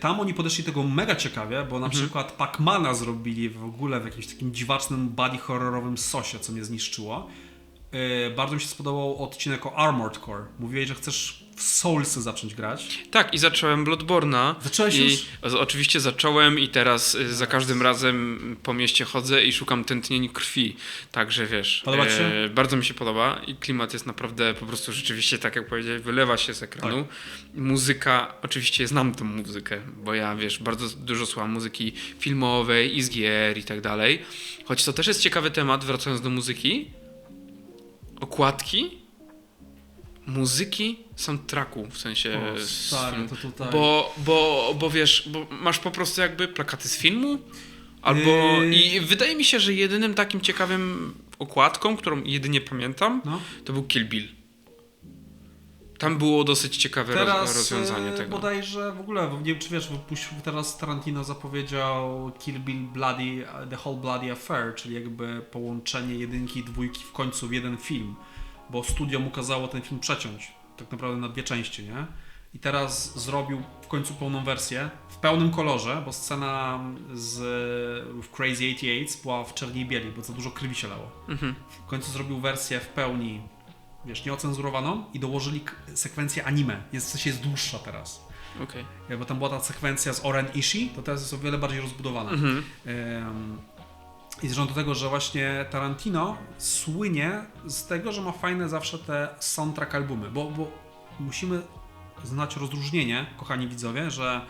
Tam oni podeszli tego mega ciekawie, bo na przykład Pac-Mana zrobili w ogóle w jakimś takim dziwacznym body horrorowym sosie, co mnie zniszczyło. Bardzo mi się spodobał odcinek o Armored Core. Mówiłeś, że chcesz w Soulsy zacząć grać. Tak, i zacząłem Bloodborne'a. Zacząłeś I już? oczywiście zacząłem i teraz za każdym razem po mieście chodzę i szukam tętnień krwi. Także wiesz, Podoba ci się? bardzo mi się podoba i klimat jest naprawdę po prostu rzeczywiście, tak jak powiedziałeś, wylewa się z ekranu. Muzyka, oczywiście znam tą muzykę, bo ja wiesz, bardzo dużo słucham muzyki filmowej i z gier i tak dalej. Choć to też jest ciekawy temat, wracając do muzyki. Okładki muzyki soundtracku, w sensie O, stary, to tutaj. bo wiesz, bo masz po prostu jakby plakaty z filmu albo i wydaje mi się, że jedynym takim ciekawym okładką, którą jedynie pamiętam, to był Kill Bill. Tam było dosyć ciekawe rozwiązanie tego. Bodajże w ogóle, nie wiem czy wiesz, teraz Tarantino zapowiedział Kill Bill Bloody, The Whole Bloody Affair, czyli jakby połączenie jedynki i dwójki w końcu w jeden film, bo studio mu kazało ten film przeciąć, tak naprawdę na dwie części, nie? I teraz zrobił w końcu pełną wersję, w pełnym kolorze, bo scena w Crazy 88 była w czerni i bieli, bo za dużo krwi się lało. W końcu zrobił wersję w pełni, wiesz, nieocenzurowaną i dołożyli sekwencję anime. W sensie jest dłuższa teraz. Okay. Bo tam była ta sekwencja z Oren Ishii, to teraz jest o wiele bardziej rozbudowana. I zresztą do tego, że właśnie Tarantino słynie z tego, że ma fajne zawsze te soundtrack albumy, bo musimy znać rozróżnienie, kochani widzowie, że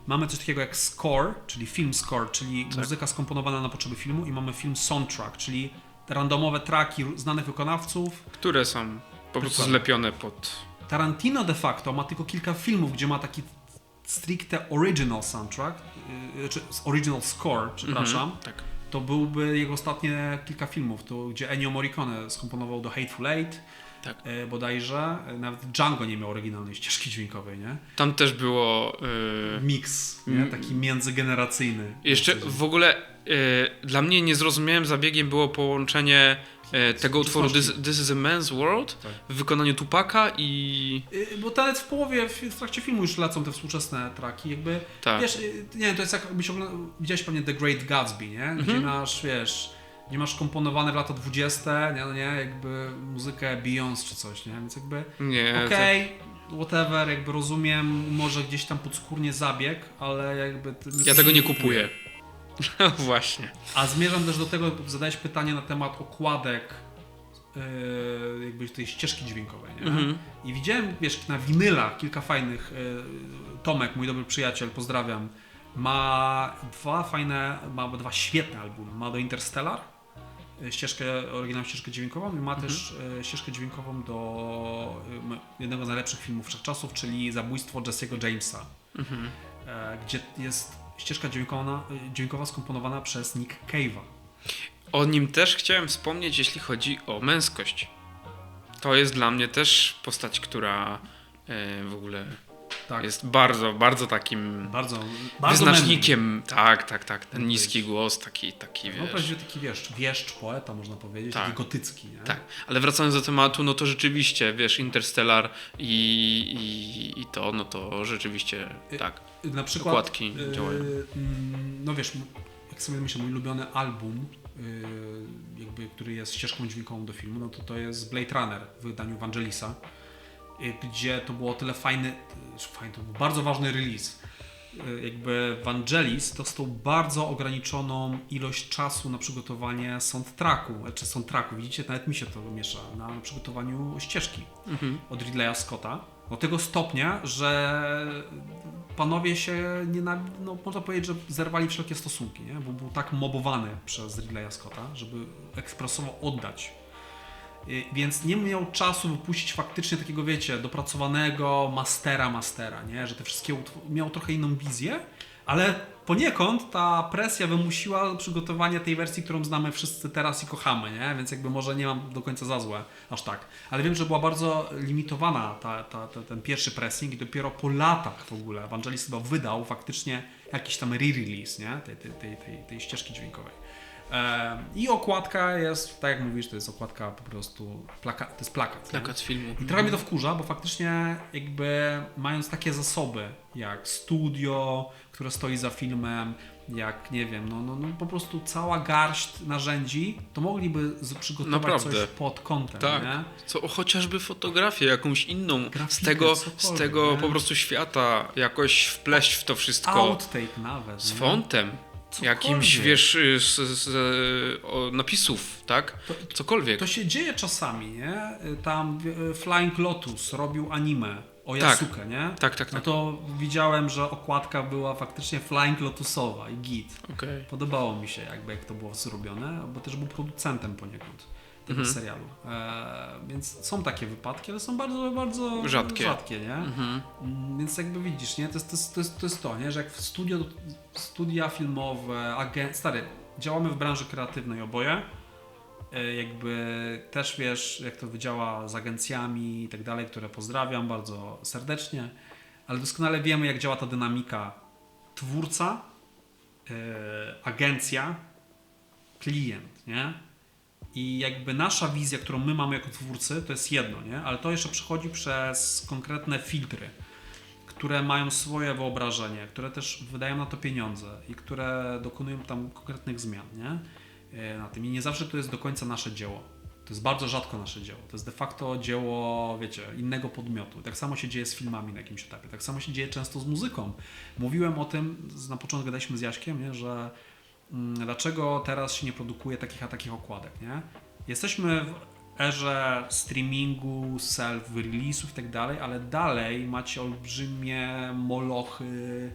mamy coś takiego jak score, czyli film score, czyli muzyka skomponowana na potrzeby filmu i mamy film soundtrack, czyli randomowe traki znanych wykonawców. Które są po prostu zlepione pod... Tarantino de facto ma tylko kilka filmów, gdzie ma taki stricte original soundtrack, czy original score, przepraszam. Tak. To byłby jego ostatnie kilka filmów, gdzie Ennio Morricone skomponował do Hateful Eight, tak. Bodajże. Nawet Django nie miał oryginalnej ścieżki dźwiękowej, nie? Tam też było... Mix, nie? Taki międzygeneracyjny. Jeszcze w ogóle dla mnie niezrozumiałym zabiegiem było połączenie tego utworu This is a Man's World w wykonaniu Tupaka i... Bo nawet w połowie, w trakcie filmu już lecą te współczesne traki, jakby, wiesz, nie wiem, to jest jakbyś widziałeś pewnie The Great Gatsby, nie? Gdzie masz, wiesz, gdzie masz komponowane w lata 20, nie, jakby muzykę Beyoncé czy coś, nie? Więc jakby, whatever, jakby rozumiem, może gdzieś tam podskórnie zabieg, ale jakby... Ja tego nie kupuję. Właśnie. A zmierzam też do tego, zadałeś pytanie na temat okładek jakby tej ścieżki dźwiękowej, nie? I widziałem, wiesz, na winylach kilka fajnych, Tomek, mój dobry przyjaciel, pozdrawiam, ma dwa świetne albumy. Ma do Interstellar oryginalną ścieżkę dźwiękową i ma też ścieżkę dźwiękową do jednego z najlepszych filmów wszechczasów, czyli Zabójstwo Jesse'ego Jamesa, gdzie jest ścieżka dźwiękowa skomponowana przez Nick Cave'a. O nim też chciałem wspomnieć, jeśli chodzi o męskość. To jest dla mnie też postać, która w ogóle Tak. Jest bardzo, bardzo takim Bardzo wyznacznikiem. Tak. Ten niski głos, taki No wiesz. właściwie taki wieszcz poeta, można powiedzieć, Tak. taki gotycki, nie? Tak, ale wracając do tematu, no to rzeczywiście, wiesz, Interstellar i to, no to rzeczywiście, tak. Na przykład Okładki działają. No wiesz, jak sobie myślę, mój ulubiony album, jakby, który jest ścieżką dźwiękową do filmu, no to jest Blade Runner w wydaniu Vangelisa, gdzie to było tyle fajny, to był bardzo ważny release. Jakby Vangelis dostał bardzo ograniczoną ilość czasu na przygotowanie soundtracku. Widzicie, nawet mi się to miesza na przygotowaniu ścieżki od Ridleya Scotta. Do tego stopnia, że panowie się no można powiedzieć, że zerwali wszelkie stosunki, nie? Bo był tak mobowany przez Ridleya Scotta, żeby ekspresowo oddać. Więc nie miał czasu wypuścić faktycznie takiego, wiecie, dopracowanego mastera, nie? Że te wszystkie miał trochę inną wizję, ale poniekąd ta presja wymusiła przygotowanie tej wersji, którą znamy wszyscy teraz i kochamy, nie? Więc jakby może nie mam do końca za złe, aż tak. Ale wiem, że była bardzo limitowana ten pierwszy pressing i dopiero po latach w ogóle Vangelis chyba wydał faktycznie jakiś tam re-release, nie? Tej ścieżki dźwiękowej. I okładka jest, tak jak mówisz, to jest okładka po prostu, to jest plakat. Plakat z filmu. I trochę mnie to wkurza, bo faktycznie jakby mając takie zasoby jak studio, które stoi za filmem, jak nie wiem, no po prostu cała garść narzędzi, to mogliby przygotować Naprawdę. coś pod kątem, Tak, nie? chociażby fotografię jakąś inną, Grafikę, z cokolwiek, tego nie? po prostu świata, jakoś wpleść w to wszystko Outtake nawet. z nie? fontem. Cokolwiek. Jakimś, wiesz, napisów, tak? Cokolwiek. To się dzieje czasami, nie? Tam Flying Lotus robił anime o Yasuke, nie? Tak. No to widziałem, że okładka była faktycznie Flying Lotusowa i git. Okej. Podobało mi się jak to było zrobione, bo też był producentem poniekąd tego serialu. Więc są takie wypadki, ale są bardzo, bardzo rzadkie, nie? Więc jakby widzisz, nie? To jest to, nie? Że jak w studia filmowe, stary, działamy w branży kreatywnej oboje, jakby też wiesz, jak to działa z agencjami i tak dalej, które pozdrawiam bardzo serdecznie, ale doskonale wiemy, jak działa ta dynamika twórca, agencja, klient, nie? I jakby nasza wizja, którą my mamy jako twórcy, to jest jedno, nie? Ale to jeszcze przechodzi przez konkretne filtry, które mają swoje wyobrażenie, które też wydają na to pieniądze i które dokonują tam konkretnych zmian, nie? Na tym. I nie zawsze to jest do końca nasze dzieło. To jest bardzo rzadko nasze dzieło. To jest de facto dzieło, wiecie, innego podmiotu. Tak samo się dzieje z filmami na jakimś etapie. Tak samo się dzieje często z muzyką. Mówiłem o tym, na początku gadaliśmy z Jaśkiem, nie? Że dlaczego teraz się nie produkuje takich a takich okładek, nie? Jesteśmy w erze streamingu, self-release'ów i tak dalej, ale dalej macie olbrzymie molochy,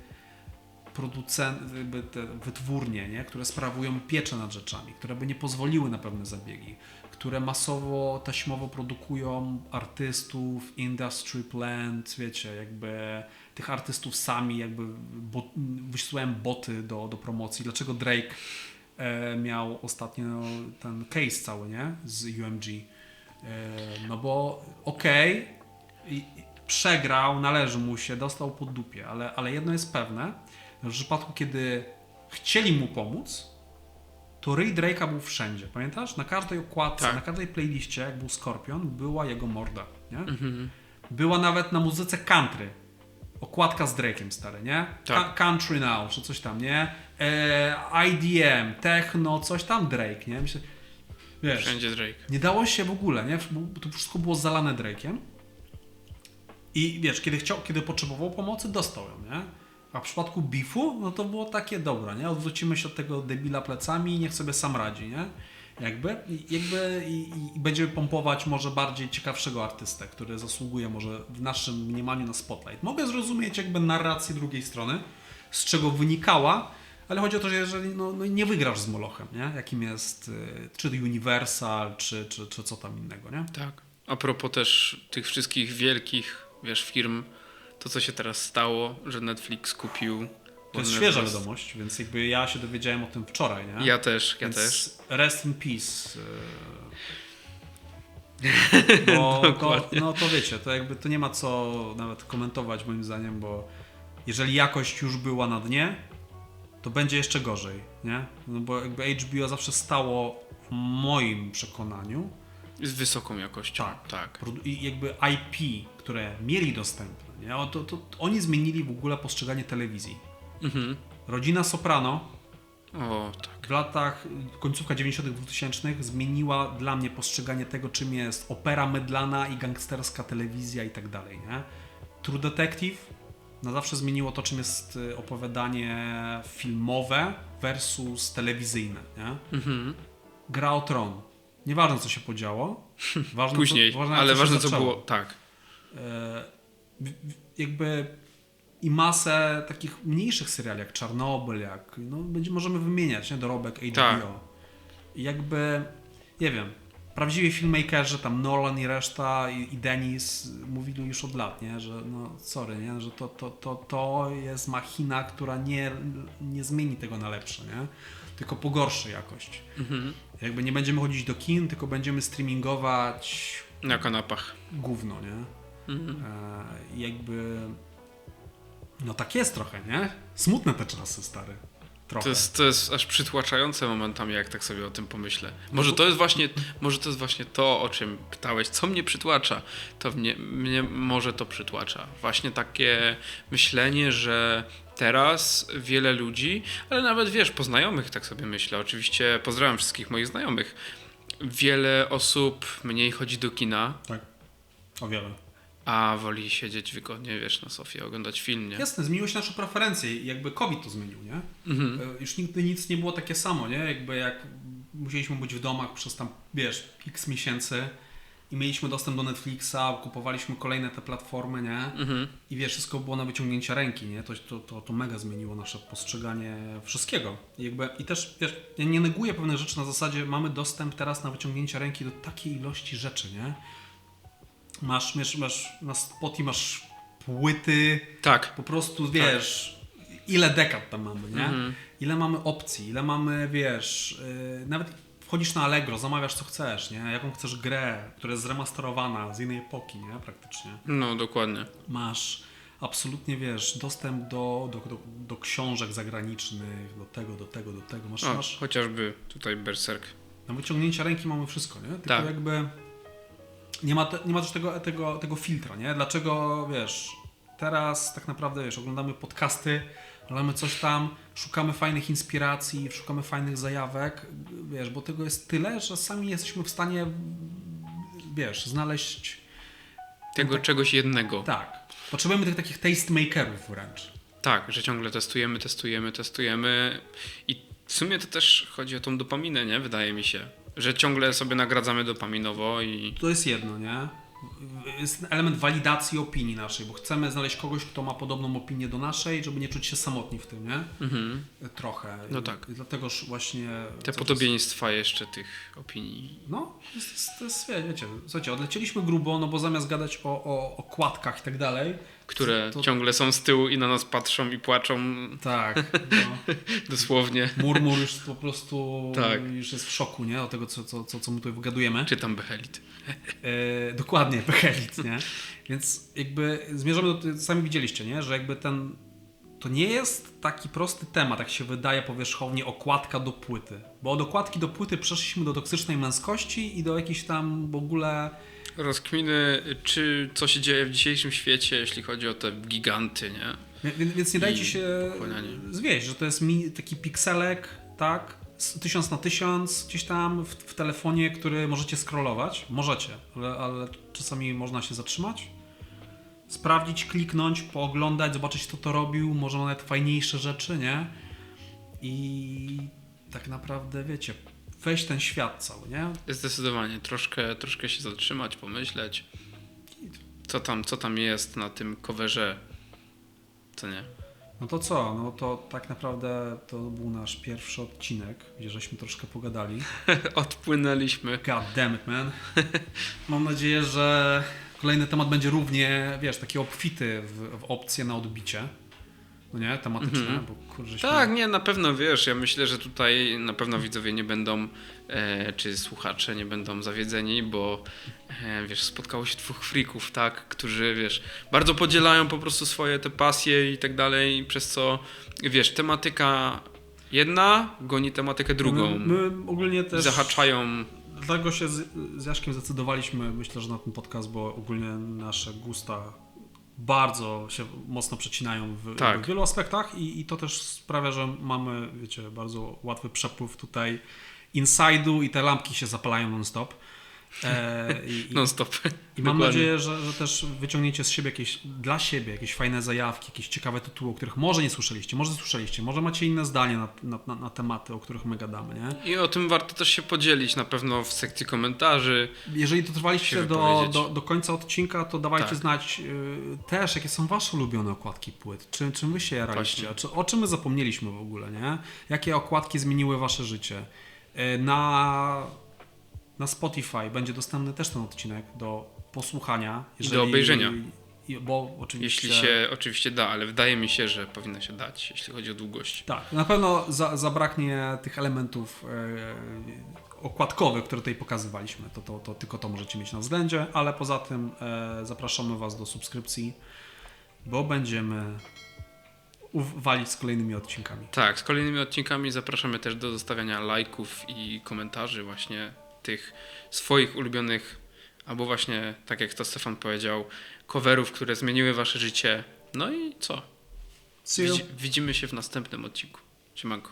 wytwórnie, nie? Które sprawują pieczę nad rzeczami, które by nie pozwoliły na pewne zabiegi, które masowo, taśmowo produkują artystów, industry plant, wiecie, jakby tych artystów sami jakby wysyłałem boty do promocji. Dlaczego Drake miał ostatnio ten case cały, nie? Z UMG. No bo przegrał, należy mu się, dostał pod dupie, ale jedno jest pewne, że w przypadku, kiedy chcieli mu pomóc, to ryj Drake'a był wszędzie. Pamiętasz? Na każdej okładce, tak. Na każdej playliście, jak był Scorpion, była jego morda, nie? Była nawet na muzyce country. Okładka z Drake'em, stary, nie? Tak. Country Now, czy coś tam, nie? IDM, techno, coś tam, Drake, nie? Myślę, wiesz, Wszędzie Drake. nie dało się w ogóle, nie? To wszystko było zalane Drake'em. I wiesz, kiedy potrzebował pomocy, dostał ją, nie? A w przypadku Beefu, no to było takie dobra, nie? Odwrócimy się od tego debila plecami i niech sobie sam radzi, nie? I będziemy pompować może bardziej ciekawszego artystę, który zasługuje może w naszym mniemaniu na spotlight. Mogę zrozumieć jakby narrację drugiej strony, z czego wynikała, ale chodzi o to, że jeżeli no nie wygrasz z Molochem, nie? Jakim jest czy Universal, czy co tam innego, nie? Tak. A propos też tych wszystkich wielkich, wiesz, firm, to co się teraz stało, że Netflix kupił... To jest świeża wiadomość, więc jakby ja się dowiedziałem o tym wczoraj, nie? Ja też. Rest in peace. Bo to, Dokładnie. no to wiecie, to jakby to nie ma co nawet komentować moim zdaniem, bo jeżeli jakość już była na dnie, to będzie jeszcze gorzej, nie? No bo jakby HBO zawsze stało w moim przekonaniu Z wysoką jakością. Tak. Tak. i jakby IP, które mieli dostępne, nie? To oni zmienili w ogóle postrzeganie telewizji. Mhm. Rodzina Soprano O, tak. w latach końcówka 90. 2000 zmieniła dla mnie postrzeganie tego, czym jest opera mydlana i gangsterska telewizja i tak dalej, nie? True Detective na zawsze zmieniło to, czym jest opowiadanie filmowe versus telewizyjne, nie? Mhm. Gra o Tron. Nieważne, co się podziało. Ważne, Później, ale się ważne co zaczęło. było. Tak. Jakby i masę takich mniejszych seriali, jak Czarnobyl, jak no, możemy wymieniać, nie? Dorobek HBO. Tak. I jakby, nie wiem, prawdziwi filmmakerzy, tam Nolan i reszta i Denis mówili już od lat, nie? Że no sorry, nie? Że to jest machina, która nie zmieni tego na lepsze, nie? Tylko pogorszy jakość. Mhm. Jakby nie będziemy chodzić do kin, tylko będziemy streamingować Na kanapach. gówno, nie? Mhm. Jakby no tak jest trochę, nie? Smutne te czasy, stary. Trochę. To jest aż przytłaczające momentami, jak tak sobie o tym pomyślę. Może to jest właśnie to, o czym pytałeś. Co mnie przytłacza? To mnie może to przytłacza. Właśnie takie myślenie, że teraz wiele ludzi, ale nawet wiesz, po znajomych tak sobie myślę. Oczywiście pozdrawiam wszystkich moich znajomych. Wiele osób mniej chodzi do kina, Tak. O wiele. a woli siedzieć wygodnie, wiesz, na sofie, oglądać film, nie? Jasne, zmieniły się nasze preferencje i jakby COVID to zmienił, nie? Już nigdy nic nie było takie samo, nie? Jakby jak musieliśmy być w domach przez tam, wiesz, x miesięcy i mieliśmy dostęp do Netflixa, kupowaliśmy kolejne te platformy, nie? I wiesz, wszystko było na wyciągnięcie ręki, nie? To mega zmieniło nasze postrzeganie wszystkiego. I też, wiesz, ja nie neguję pewnych rzeczy na zasadzie, mamy dostęp teraz na wyciągnięcie ręki do takiej ilości rzeczy, nie? Masz na Spotify masz płyty, Tak. po prostu, wiesz, ile dekad tam mamy, nie? Ile mamy opcji, ile mamy, wiesz, nawet wchodzisz na Allegro, zamawiasz co chcesz, nie? Jaką chcesz grę, która jest zremasterowana z innej epoki, nie? Praktycznie. No, dokładnie. Masz absolutnie, wiesz, dostęp do książek zagranicznych, do tego. Masz Chociażby tutaj Berserk. na wyciągnięcie ręki mamy wszystko, nie? Tylko Tak. jakby nie ma też tego filtra, nie? Dlaczego, wiesz, teraz tak naprawdę, wiesz, oglądamy podcasty, oglądamy coś tam, szukamy fajnych inspiracji, szukamy fajnych zajawek, wiesz, bo tego jest tyle, że sami jesteśmy w stanie, wiesz, znaleźć Tego czegoś jednego. tak. Potrzebujemy tych takich tastemakerów wręcz. Tak, że ciągle testujemy i w sumie to też chodzi o tą dopaminę, nie? Wydaje mi się, że ciągle sobie nagradzamy dopaminowo i To jest jedno, nie? Jest element walidacji opinii naszej, bo chcemy znaleźć kogoś, kto ma podobną opinię do naszej, żeby nie czuć się samotni w tym, nie? Trochę. No tak. I dlategoż właśnie... te podobieństwa jeszcze tych opinii. No, to jest, wiecie, słuchajcie, odlecieliśmy grubo, no bo zamiast gadać o okładkach i tak dalej... Które to- ciągle są z tyłu i na nas patrzą i płaczą Tak, no. dosłownie. Murmur już po prostu Tak. już jest w szoku, nie? O tego, co my tutaj wygadujemy. Czytam Behelit. Dokładnie, Behelit, nie? Więc jakby zmierzamy sami widzieliście, nie? Że jakby to nie jest taki prosty temat, jak się wydaje powierzchownie, okładka do płyty. Bo od okładki do płyty przeszliśmy do toksycznej męskości i do jakiejś tam w ogóle... Rozkminy, czy co się dzieje w dzisiejszym świecie, jeśli chodzi o te giganty, nie? Więc nie dajcie I się pochłanianie. zwieść, że to jest taki pikselek, tak? 1000 na 1000 gdzieś tam w telefonie, który możecie scrollować. Możecie, ale czasami można się zatrzymać. Sprawdzić, kliknąć, pooglądać, zobaczyć kto to robił, może nawet fajniejsze rzeczy, nie? I tak naprawdę, wiecie, wejść w ten świat cały, nie? Zdecydowanie, troszkę się zatrzymać, pomyśleć, co tam jest na tym coverze, co nie. No to co? No to tak naprawdę to był nasz pierwszy odcinek, gdzie żeśmy troszkę pogadali. Odpłynęliśmy. God damn it, man. Mam nadzieję, że kolejny temat będzie równie, wiesz, taki obfity w opcje na odbicie. no nie, tematyczne, bo kurczę, Tak, nie, na pewno, wiesz, ja myślę, że tutaj na pewno widzowie nie będą, czy słuchacze nie będą zawiedzeni, bo wiesz, spotkało się dwóch freaków, tak, którzy, wiesz, bardzo podzielają po prostu swoje te pasje i tak dalej, przez co, wiesz, tematyka jedna goni tematykę drugą. My ogólnie też Zahaczają. dlatego się z Jaszkiem zdecydowaliśmy, myślę, że na ten podcast, bo ogólnie nasze gusta bardzo się mocno przecinają w wielu aspektach i to też sprawia, że mamy, wiecie, bardzo łatwy przepływ tutaj inside'u i te lampki się zapalają non-stop. Non-stop. I mam nadzieję, że też wyciągniecie z siebie dla siebie jakieś fajne zajawki, jakieś ciekawe tytuły, o których może nie słyszeliście, może macie inne zdanie na tematy, o których my gadamy, nie? I o tym warto też się podzielić na pewno w sekcji komentarzy. Jeżeli dotrwaliście do końca odcinka, to dawajcie znać też, jakie są wasze ulubione okładki płyt. Czym wy się jaraliście? O czym my zapomnieliśmy w ogóle, nie? Jakie okładki zmieniły wasze życie? Na Spotify będzie dostępny też ten odcinek do posłuchania. I do obejrzenia. Bo oczywiście... Jeśli się oczywiście da, ale wydaje mi się, że powinno się dać, jeśli chodzi o długość. Tak, na pewno zabraknie tych elementów okładkowych, które tutaj pokazywaliśmy. To tylko to możecie mieć na względzie, ale poza tym zapraszamy was do subskrypcji, bo będziemy walić z kolejnymi odcinkami. Tak, z kolejnymi odcinkami zapraszamy też do zostawiania lajków i komentarzy właśnie tych swoich ulubionych, albo właśnie, tak jak to Stefan powiedział, coverów, które zmieniły wasze życie. No i co? See you. Widzimy się w następnym odcinku. Siemanko.